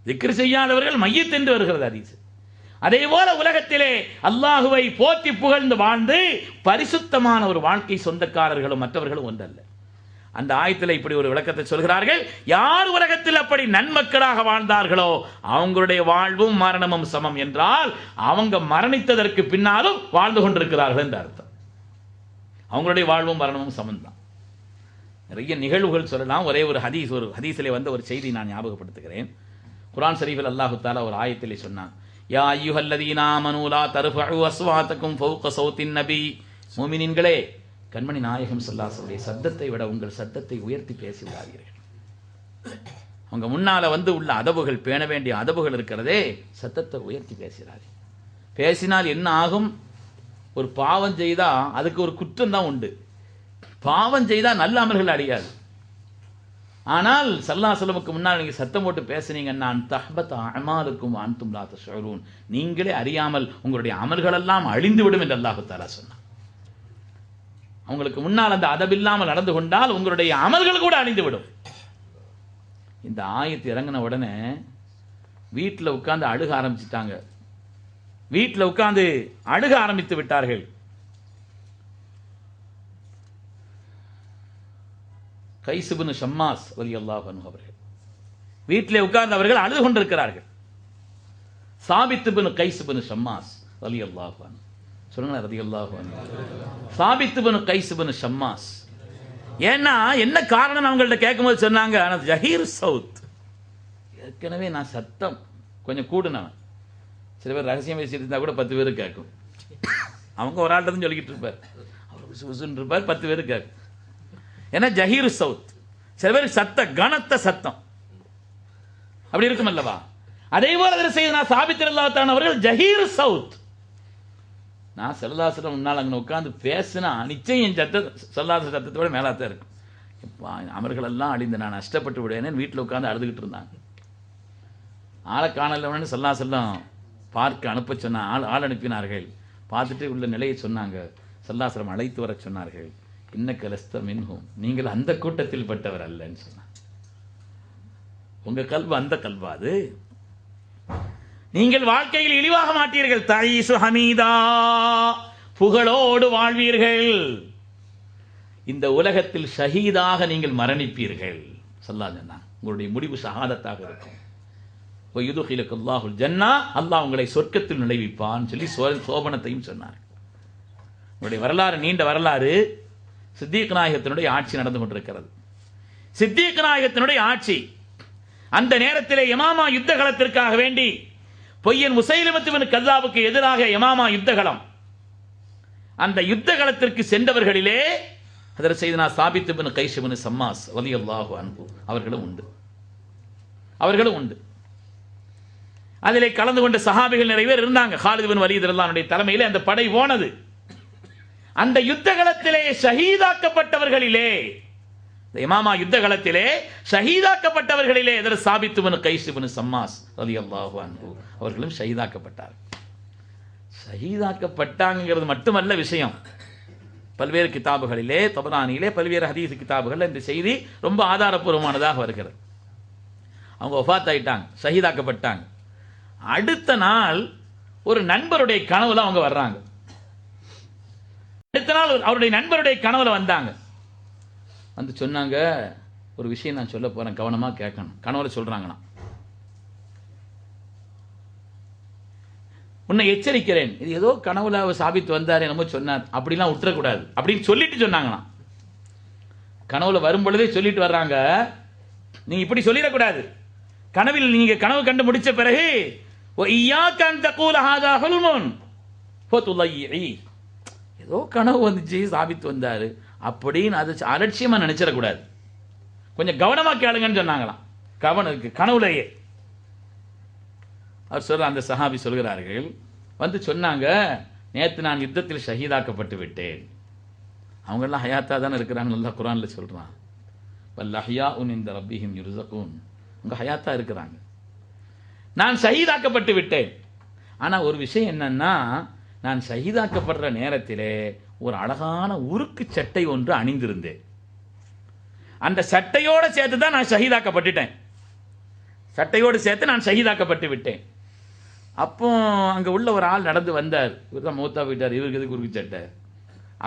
திக்ர் செய்யாதவர்கள் மையத் என்று வருகிறது ஹதீஸ். அதே போல உலகத்திலே அல்லாஹுவை போற்றி புகழ்ந்து வாழ்ந்து பரிசுத்தமான ஒரு வாழ்க்கை சொந்தக்காரர்களும் மற்றவர்களும் ஒன்றல்ல. அந்த ஆயத்தில் இப்படி ஒரு விளக்கத்தை சொல்கிறார்கள், யார் உலகத்தில் அப்படி நன்மக்களாக வாழ்ந்தார்களோ அவங்களுடைய வாழ்வும் மரணமும் சமம் என்றால் அவங்க மரணித்ததற்கு பின்னாலும் வாழ்ந்து கொண்டிருக்கிறார்கள் என்று அர்த்தம். அவங்களுடைய வாழ்வும் மரணமும் சமம் தான். நிறைய நிகழ்வுகள் சொல்லலாம். ஒரே ஒரு ஹதீஸிலே வந்த ஒரு செய்தி நான் ஞாபகப்படுத்துகிறேன். குர்ஆன் ஷரீஃபில் அல்லாஹ் தஆலா ஒரு ஆயத்திலே சொன்னான், யா அய்யுஹல்லதீன ஆமனூ லா தர்ஃபஉ அஸ்வாதக்கும் ஃபௌக ஸௌத்தின் நபி. முஃமினீன்களே, கண்மணி நாயகம் ஸல்லல்லாஹு அலைஹி வஸல்லம் சத்தத்தை விட உங்கள் சத்தத்தை உயர்த்தி பேசி விடாதீர்கள். அவங்க முன்னால வந்து உள்ள அதபுகள், பேண வேண்டிய அதபுகள் இருக்கிறதே, சத்தத்தை உயர்த்தி பேசுகிறார்கள். பேசினால் என்ன ஆகும்? ஒரு பாவம் செய்தா அதுக்கு ஒரு குற்றம் தான் உண்டு. பாவம் செய்தா நல்ல அமல்கள் அடையாது. ஆனால் ஸல்லல்லாஹு அலைஹி வஸல்லமுக்கு முன்னால் நீங்க சத்தம் போட்டு பேசுனீங்கன்னா தஹ்பத் அமாலுக்கும் அன்தும் லா தஷ்உரூன், நீங்களே அறியாமல் உங்களுடைய அமல்கள் எல்லாம் அழிந்து விடும் என்று அல்லாஹ் தஆலா சொன்னார். அவங்களுக்கு முன்னால் அந்த அதபில்லாமல் நடந்து கொண்டால் உங்களுடைய அமல்கள் கூட அழிந்து விடும். இந்த ஆயத்து இறங்கின உடனே வீட்டில் உட்கார்ந்து அழுக ஆரம்பிச்சிட்டாங்க. வீட்டில் உட்கார்ந்து அழுக ஆரம்பித்து விட்டார்கள். கைஸ் இப்னு ஷம்மாஸ் ரலியல்லாஹு அன்ஹு அவர்கள் வீட்டிலே உட்கார்ந்து அவர்கள் அழுது கொண்டிருக்கிறார்கள். சாபித் இப்னு கைஸ் இப்னு ஷம்மாஸ் ரலியல்லாஹு அன்ஹு, சொல்லுங்க ரலியல்லாஹு அன்ஹு, சாபித் இப்னு கைஸ் இப்னு ஷம்மாஸ். ஏன்னா என்ன காரணம் அவங்கள்ட்ட கேட்கும்போது சொன்னாங்க, ஜஹீர் சவுத், ஏற்கனவே நான் சத்தம் கொஞ்சம் கூடுனவன். சில பேர் ரகசியம் பேசிட்டு இருந்தா கூட 10 பேர் கேட்கும். அவங்க ஒரு ஆள்கிட்ட சொல்லிக்கிட்டு இருப்பார், அவர் சுசுன்னு இருப்பார், 10 பேர் கேட்கும். ஏன்னா ஜஹீர் சவுத், சில பேர் கனத்த சத்தம் அப்படி இருக்கும் அல்லவா. அதே போல அதில் செய்த சாபித் ரலியல்லாஹு தஆலா அவர்கள் ஜஹீர் சவுத். நான் ஸல்லல்லாஹு அலைஹி வஸல்லம் முன்னால் அங்கே உட்கார்ந்து பேசினா நிச்சயம் என் ஸல்லல்லாஹு அலைஹி சத்தத்தோட மேலாத்தான் இருக்கும். அமர்கள் எல்லாம் அழிந்து நான் நஷ்டப்பட்டு விடுவேன்னு வீட்டில் உட்கார்ந்து அழுதுகிட்டு இருந்தாங்க. ஆளை காணலன்னு ஸல்லல்லாஹு அலைஹி வஸல்லம் பார்க்க அனுப்ப சொன்ன ஆள் அனுப்பினார்கள். பார்த்துட்டு உள்ள நிலையை சொன்னாங்க. ஸல்லல்லாஹு அலைஹி வஸல்லம் அழைத்து வர சொன்னார்கள். இன்னக லஸ்த மின்ஹும், நீங்கள் அந்த கூட்டத்தில் பட்டவர் அல்லன்னு சொன்னார். உங்க கல்வி அந்த கல்வா அது? நீங்கள் வாழ்க்கையில் இழிவாக மாட்டீர்கள். தஈசு ஹமீதா, புகழோடு வாழ்வீர்கள். இந்த உலகத்தில் ஷஹீதாக நீங்கள் மரணிப்பீர்கள். ஸல்லல்லாஹு உங்களுடைய முடிவு ஷஹாதத்தாக இருக்கும். வயுதுகிலகுல்லாஹுல் ஜன்னா, அல்லாஹ் உங்களை சொர்க்கத்தில் நுழைவிப்பான் சொல்லி சோபனத்தையும் சொன்னார். உங்களுடைய வரலாறு நீண்ட வரலாறு. சித்திக் நாயகத்தினுடைய ஆட்சி நடந்து கொண்டிருக்கிறது. சித்திக் நாயகத்தினுடைய ஆட்சி அந்த நேரத்திலே யமாமா யுத்த களத்திற்காக வேண்டி பொய்யன் முசைலிமத்து பின் கல்லாபுக்கு எதிராக யமாமா யுத்த களம், அந்த யுத்த களத்திற்கு சென்றவர்களிலே ஹஜ்ரத் ஸையதுனா சாபித் பின் கைஸ் பின் ஷம்மாஸ் ரலியல்லாஹு அன்ஹு அவர்களும் உண்டு. அதிலே கலந்து கொண்ட சஹாபிகள் நிறைய பேர் இருந்தாங்க. காலித் பின் வலீத் ரலியல்லாஹு அன்ஹுடைய தலைமையிலே அந்த படை போனது. அந்த யுத்த களத்திலே ஷஹீதாக்கப்பட்டவர்களிலே, இமாமா யுத்த களத்திலே ஷஹீதாக்கப்பட்டவர்களிலே ஹஜ்ரத் சாபித் பின் கைஸ் பின் ஷம்மாஸ் ரலியல்லாஹு அன்ஹு அவர்களும் ஷஹீதாக்கப்பட்டார். ஷஹீதாக்கப்பட்டாங்கிறது மட்டுமல்ல விஷயம். பல்வேறு கிதாபுகளிலே, தபரானியிலே, பல்வேறு ஹதீஸ் கிதாபுகளில் இந்த செய்தி ரொம்ப ஆதாரப்பூர்வமானதாக வருகிறது. அவங்க வஃபாத் ஆயிட்டாங்க, ஷஹீதாக்கப்பட்டாங்க. அடுத்த நாள் ஒரு நண்பருடைய கனவுல அவங்க வர்றாங்க. அடுத்த நாள் அவருடைய நண்பருடைய கனவுல வந்தாங்க. வந்து சொன்னாங்க, ஒரு விஷயம் நான் சொல்ல போறேன், கவனமா கேட்கணும். கனவுல சொல்றாங்கன்னா, உன்னை எச்சரிக்கிறேன், இது ஏதோ கனவுல சாபித்து வந்தார் என்னமோ சொன்னார், அப்படிலாம் விட்டுறக்கூடாது அப்படின்னு சொல்லிட்டு சொன்னாங்கண்ணா. கனவுல வரும் பொழுதே சொல்லிட்டு வர்றாங்க, நீங்க இப்படி சொல்லிடக்கூடாது. கனவில் நீங்க கனவு கண்டு முடிச்ச பிறகு ஏதோ கனவு வந்துச்சு, சாபித்து வந்தாரு அப்படின்னு அது அலட்சியமா நினைச்சிடக்கூடாது, கொஞ்சம் கவனமா கேளுங்கன்னு சொன்னாங்களாம். கனவுலையே அவர் சொல்ற அந்த சஹாபி சொல்கிறார்கள், வந்து சொன்னாங்க, நேற்று நான் யுத்தத்தில் ஷஹீதாக்கப்பட்டு விட்டேன். அவங்கெல்லாம் ஹயாத்தா தானே இருக்கிறாங்க, நல்லா குரான்ல சொல்றான், வல்லஹ்யாஉன் இன்த ரப்பிஹிம் யுர்ஸகூன், அவங்க ஹயாத்தா இருக்கிறாங்க. நான் ஷஹீதாக்கப்பட்டு விட்டேன். ஆனா ஒரு விஷயம் என்னன்னா, நான் ஷஹீதாக்கப்படுற நேரத்திலே ஒரு அழகான உருக்கு சட்டை ஒன்று அணிந்திருந்தேன். அந்த சட்டையோட சேர்த்து தான் நான் ஷஹீதாக்கப்பட்டுட்டேன். சட்டையோடு சேர்த்து நான் ஷஹீதாக்கப்பட்டு விட்டேன். அப்போ அங்க உள்ள ஒரு ஆள் நடந்து வந்தார், இவர் தான் மூத்தா போயிட்டார், இவருக்கு எதுக்கு உருக்கு சட்டை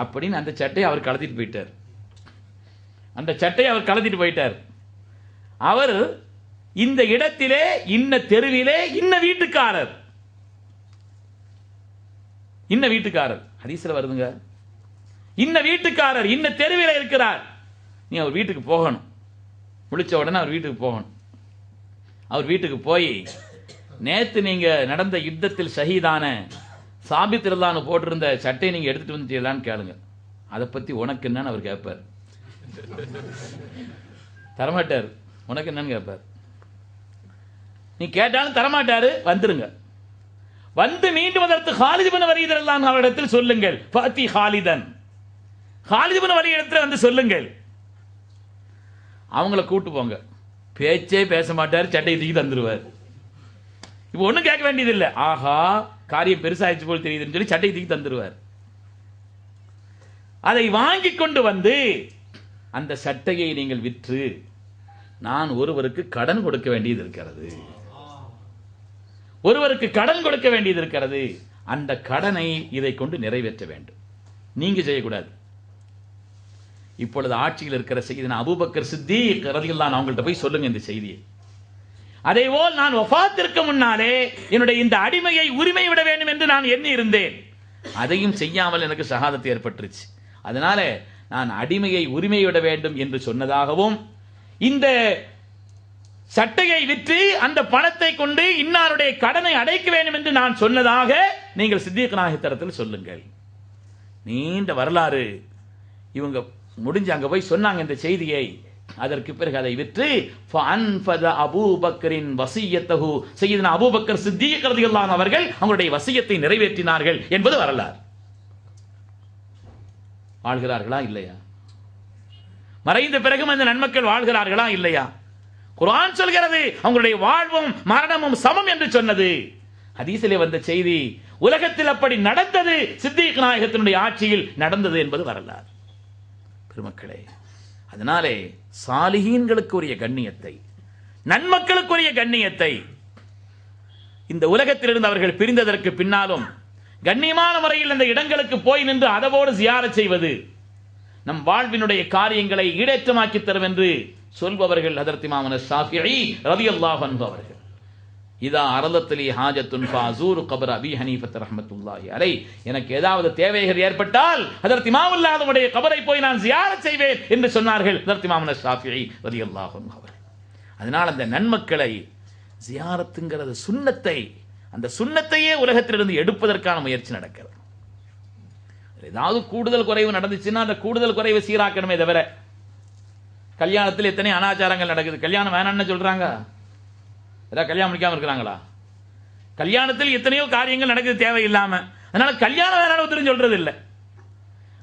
அப்படின்னு அந்த சட்டையை அவர் கலத்திட்டு போயிட்டார். அந்த சட்டையை அவர் கலத்திட்டு போயிட்டார். அவர் இந்த இடத்திலே, இன்ன தெருவிலே, இன்ன வீட்டுக்காரர் ஹதீஸ்ல வருதுங்க, இன்ன வீட்டுக்காரர் இன்ன தெருவிலே இருக்கிறார், நீ அவர் வீட்டுக்கு போகணும். முடிச்ச உடனே அவர் வீட்டுக்கு போகணும். அவர் வீட்டுக்கு போய், நேத்து நீங்க நடந்த யுத்தத்தில் ஷஹீதான சாபித் ரலியல்லாஹு போட்டிருந்த சட்டையை நீங்க எடுத்துட்டு வந்துட்டீங்களான்னு கேளுங்க. அதை பத்தி உனக்கு என்னன்னு அவர் கேட்பார். தரமாட்டார். உனக்கு என்னன்னு கேட்பார். நீ கேட்டாலும் தரமாட்டாரு. வந்துருங்க. வந்து மீண்டும் அதற்கு காலித் பின் வலீத் ரலியல்லாஹு அன்ஹு அவரிடத்தில் சொல்லுங்கள், ஃபாத்தி காலிதன், காலித் பின் வலீத் இடத்துல வந்து சொல்லுங்கள். அவங்கள கூட்டு போங்க. பேச்சே பேச மாட்டார், சட்டையை தூக்கி தந்துருவார். இப்போ ஒன்றும் கேட்க வேண்டியது இல்லை. ஆஹா, காரியம் பெருசாயிடுச்சு போல் தெரியுதுன்னு சொல்லி சட்டையை தூக்கி தந்துருவார். அதை வாங்கி கொண்டு வந்து அந்த சட்டையை நீங்கள் விற்று நான் ஒருவருக்கு கடன் கொடுக்க வேண்டியது இருக்கிறது, ஒருவருக்கு கடன் கொடுக்க வேண்டியது இருக்கிறது, அந்த கடனை இதை கொண்டு நிறைவேற்ற வேண்டும். நீங்க செய்யக்கூடாது. இப்பொழுது ஆட்சியில் இருக்கிற செய்தி அபூபக்கர் சித்தீக் ரலியல்லாஹு அன்ஹு அவங்கள்ட்ட போய் சொல்லுங்க இந்த செய்தியை. அதேபோல் நான் வஃபாத்திற்கு முன்னாலே என்னுடைய இந்த அடிமையை உரிமை விட வேண்டும் என்று நான் எண்ணி இருந்தேன். அதையும் செய்யாமல் எனக்கு ஷஹாதத் ஏற்பட்டுருச்சு. அதனால நான் அடிமையை உரிமை விட வேண்டும் என்று சொன்னதாகவும், இந்த சட்டையை விற்று அந்த பணத்தை கொண்டு இன்னாருடைய கடனை அடைக்க வேண்டும் என்று நான் சொன்னதாக நீங்கள் சித்திக் நாயகத்தில் சொல்லுங்கள். நீண்ட வரலாறு. இவங்க முடிஞ்சு அங்க போய் சொன்னாங்க இந்த செய்தியை. அதற்கு பிறகு அதை விற்று ஃபஅன்ஃபத அபூபக்கரின் வஸியத்தஹு, சய்யிதுனா அபூபக்கர் சித்தீக் ரலியல்லாஹு அன்ஹு அவர்கள் அவங்களுடைய வஸியத்தை நிறைவேற்றினார்கள் என்பது வரலாறு. வாழ்கிறார்களா இல்லையா? மறைந்த பிறகும் அந்த நன்மக்கள் வாழ்கிறார்களா இல்லையா? குர்ஆன் சொல்கிறது அவங்களுடைய வாழ்வும் மரணமும் சமம் என்று சொன்னது. ஹதீஸிலே வந்த செய்தி, உலகத்தில் அப்படி நடந்தது, சித்தீக் நாயகத்தினுடைய ஆட்சியில் நடந்தது என்பது வரலாறு. பெருமக்களே, அதனாலே சாலிஹீன்களுக்கு உரிய கண்ணியத்தை நன்மக்களுக்குரிய கண்ணியத்தை இந்த உலகத்திலிருந்து அவர்கள் பிரிந்ததற்கு பின்னாலும் கண்ணியமான முறையில் அந்த இடங்களுக்கு போய் நின்று அதவோடு ஜியாரத் செய்வது நம் வாழ்வினுடைய காரியங்களை ஈடேற்றமாக்கி தரும் என்று சொல்பவர்கள் ஹதரத் இமாம் ஷாஃபிஈ ரலியல்லாஹு அன்ஹு அவர்கள். இதா அரலத்லி ஹாஜத்துன் ஃபஅஸூரு கப்ர அபீ ஹனீஃபத் ரஹ்மத்துல்லாஹி அலைஹி, எனக்கு ஏதாவது தேவைகள் ஏற்பட்டால் ஹதரத் இமாம் அல்லாஹ்வுடைய கபரை போய் நான் ஜியாரத் செய்வேன் என்று சொன்னார்கள் ஹதரத் இமாம் ஷாஃபிஈ ரலியல்லாஹு அன்ஹு அவர்கள். அதனால் அந்த நன்மக்களை ஜியாரத்துங்கிறது சுன்னத்தை, அந்த சுன்னத்தையே உலகத்திலிருந்து எடுப்பதற்கான முயற்சி நடக்கிறது. ஏதாவது கூடுதல் குறைவு நடந்துச்சுன்னா அந்த கூடுதல் குறைவை சீராக்கணுமே தவிர, கல்யாணத்தில் எத்தனை அனாச்சாரங்கள் நடக்குது. கல்யாணம் வேணாம்னு சொல்றாங்க, ஏதாவது கல்யாணம் முடிக்காம இருக்கிறாங்களா? கல்யாணத்தில் எத்தனையோ காரியங்கள் நடக்குது தேவையில்லாம, அதனால கல்யாணம் வேணாம்னு சொல்றது இல்லை.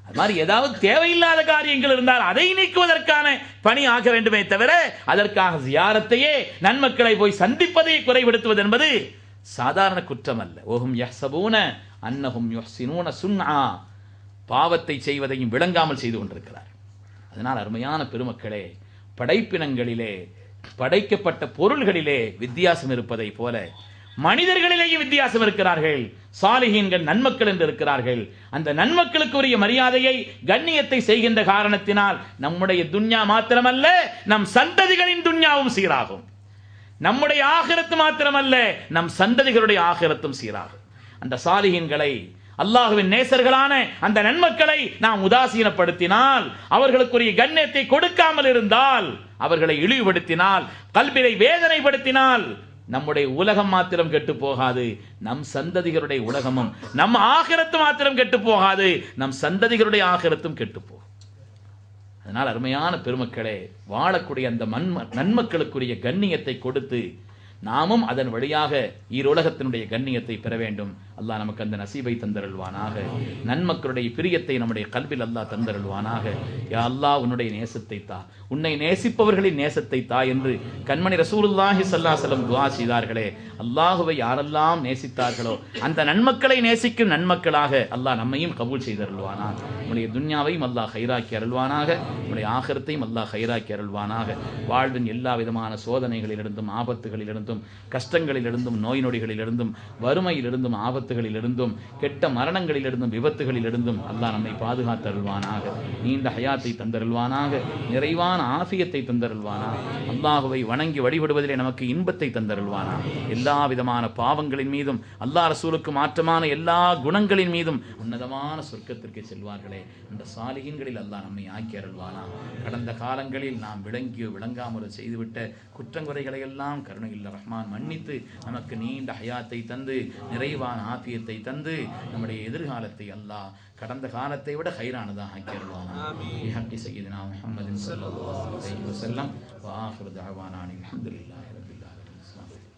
அது மாதிரி ஏதாவது தேவையில்லாத காரியங்கள் இருந்தால் அதை நீக்குவதற்கான பணி ஆக வேண்டுமே தவிர அதற்காக ஜியாரத்தையே நன்மக்களை போய் சந்திப்பதை குறைபடுத்துவது என்பது சாதாரண குற்றம் அல்ல. ஓஹும் யஹ்சபூன அன்னஹும் யுஹ்சினூன சுன்ஆ, பாவத்தை செய்வதையும் விளங்காமல் செய்து கொண்டிருக்கிறார். அதனால் அருமையான பெருமக்களே, படைப்பினங்களிலே படைக்கப்பட்ட பொருள்களிலே வித்தியாசம் இருப்பதை போல மனிதர்களிலேயும் வித்தியாசம் இருக்கிறார்கள். சாலிஹீன்கள் நன்மக்கள் என்று இருக்கிறார்கள். அந்த நன்மக்களுக்கு உரிய மரியாதையை கண்ணியத்தை செய்கின்ற காரணத்தினால் நம்முடைய துன்யா மாத்திரமல்ல, நம் சந்ததிகளின் துன்யாவும் சீராகும். நம்முடைய ஆகிரத்து மாத்திரமல்ல, நம் சந்ததிகளுடைய ஆகிரத்தும் சீராகும். அந்த சாலிஹீன்களை, அல்லாஹ்வின் நேசர்களான அந்த நன்மக்களை நாம் உதாசீனப்படுத்தினால், அவர்களுக்குரிய கண்ணியத்தை கொடுக்காமல் இருந்தால், அவர்களை இழிவுபடுத்தினால், கல்வியை வேதனைப்படுத்தினால் நம்முடைய உலகம் மாத்திரம் கெட்டு போகாது, நம் சந்ததிகளுடைய உலகமும், நம் ஆகிரத்து மாத்திரம் கெட்டு போகாது, நம் சந்ததிகளுடைய ஆகிரத்தும் கெட்டு போகும். அதனால் அருமையான பெருமக்களே, வாழக்கூடிய அந்த நன்மக்களுக்குரிய கண்ணியத்தை கொடுத்து நாமும் அதன் வழியாக ஈருலகத்தினுடைய கண்ணியத்தை பெற வேண்டும். அல்லாஹ் நமக்கு அந்த நசீபை தந்தருள்வானாக. நன்மக்களுடைய பிரியத்தை நம்முடைய கல்வில் அல்லாஹ் தந்தருள்வானாக. யா அல்லாஹ், உன்னுடைய நேசத்தை தா, உன்னை நேசிப்பவர்களின் நேசத்தை தா என்று கண்மணி ரசூலுல்லாஹி ஸல்லல்லாஹு அலைஹி வஸல்லம் துஆ செய்தார்களே. அல்லாஹ்வை யாரெல்லாம் நேசித்தார்களோ அந்த நன்மக்களை நேசிக்கும் நன்மக்களாக அல்லாஹ் நம்மையும் கபூல் செய்தருள்வானாக. நம்முடைய துன்யாவையும் அல்லாஹ் ஹைராக்கி அருள்வானாக, நம்முடைய ஆகிரத்தையும் அல்லாஹ் ஹைராக்கி அருள்வானாக. வாழ்வின் எல்லா விதமான சோதனைகளிலிருந்தும், ஆபத்துகளிலிருந்தும், கஷ்டங்களிலிருந்தும், நோய் நொடிகளிலிருந்தும், வறுமையிலிருந்தும், ஆபத்துகளிலிருந்தும், கெட்ட மரணங்களிலிருந்தும், விபத்துகளிலிருந்தும் அல்லாஹ் நம்மை பாதுகாத்தருள்வானாக. நீண்ட ஹயாத்தை தந்தருள்வானாக. நிறைவான ஆஃபியத்தை தந்தருள்வானாக. அல்லாஹுவை வணங்கி வழிபடுவதிலே நமக்கு இன்பத்தை தந்தருள்வானாக. எல்லா விதமான பாவங்களின் மீதும், அல்லாஹ் ரசூலுக்கு மாற்றமான எல்லா குணங்களின் மீதும் உன்னதமான சொர்க்கத்திற்கு செல்வார்களே, அந்த சாலிஹீன்களில் அல்லாஹ் நம்மை ஆக்கி அருள்வானாக. கடந்த காலங்களில் நாம் விளங்கியோ விளங்காமலோ செய்துவிட்ட குற்றங்குறைகளை எல்லாம் கருணையில் ரஹ்மான் மன்னித்து நமக்கு நீண்ட ஹயாத்தை தந்து நிறைவான ஆஃபியத்தை தந்து நம்முடைய எதிர்காலத்தை அல்லாஹ் கடந்த காலத்தை விட ஹைரானதாக ஆக்கி அருள்வானாக. பிஹக்கி சய்யிதினா முஹம்மதின் ஸல்லல்லாஹு அலைஹி வஸல்லம் வ ஆகிரு தஅவானா அல்ஹம்துலில்லாஹி ரப்பில் ஆலமீன்.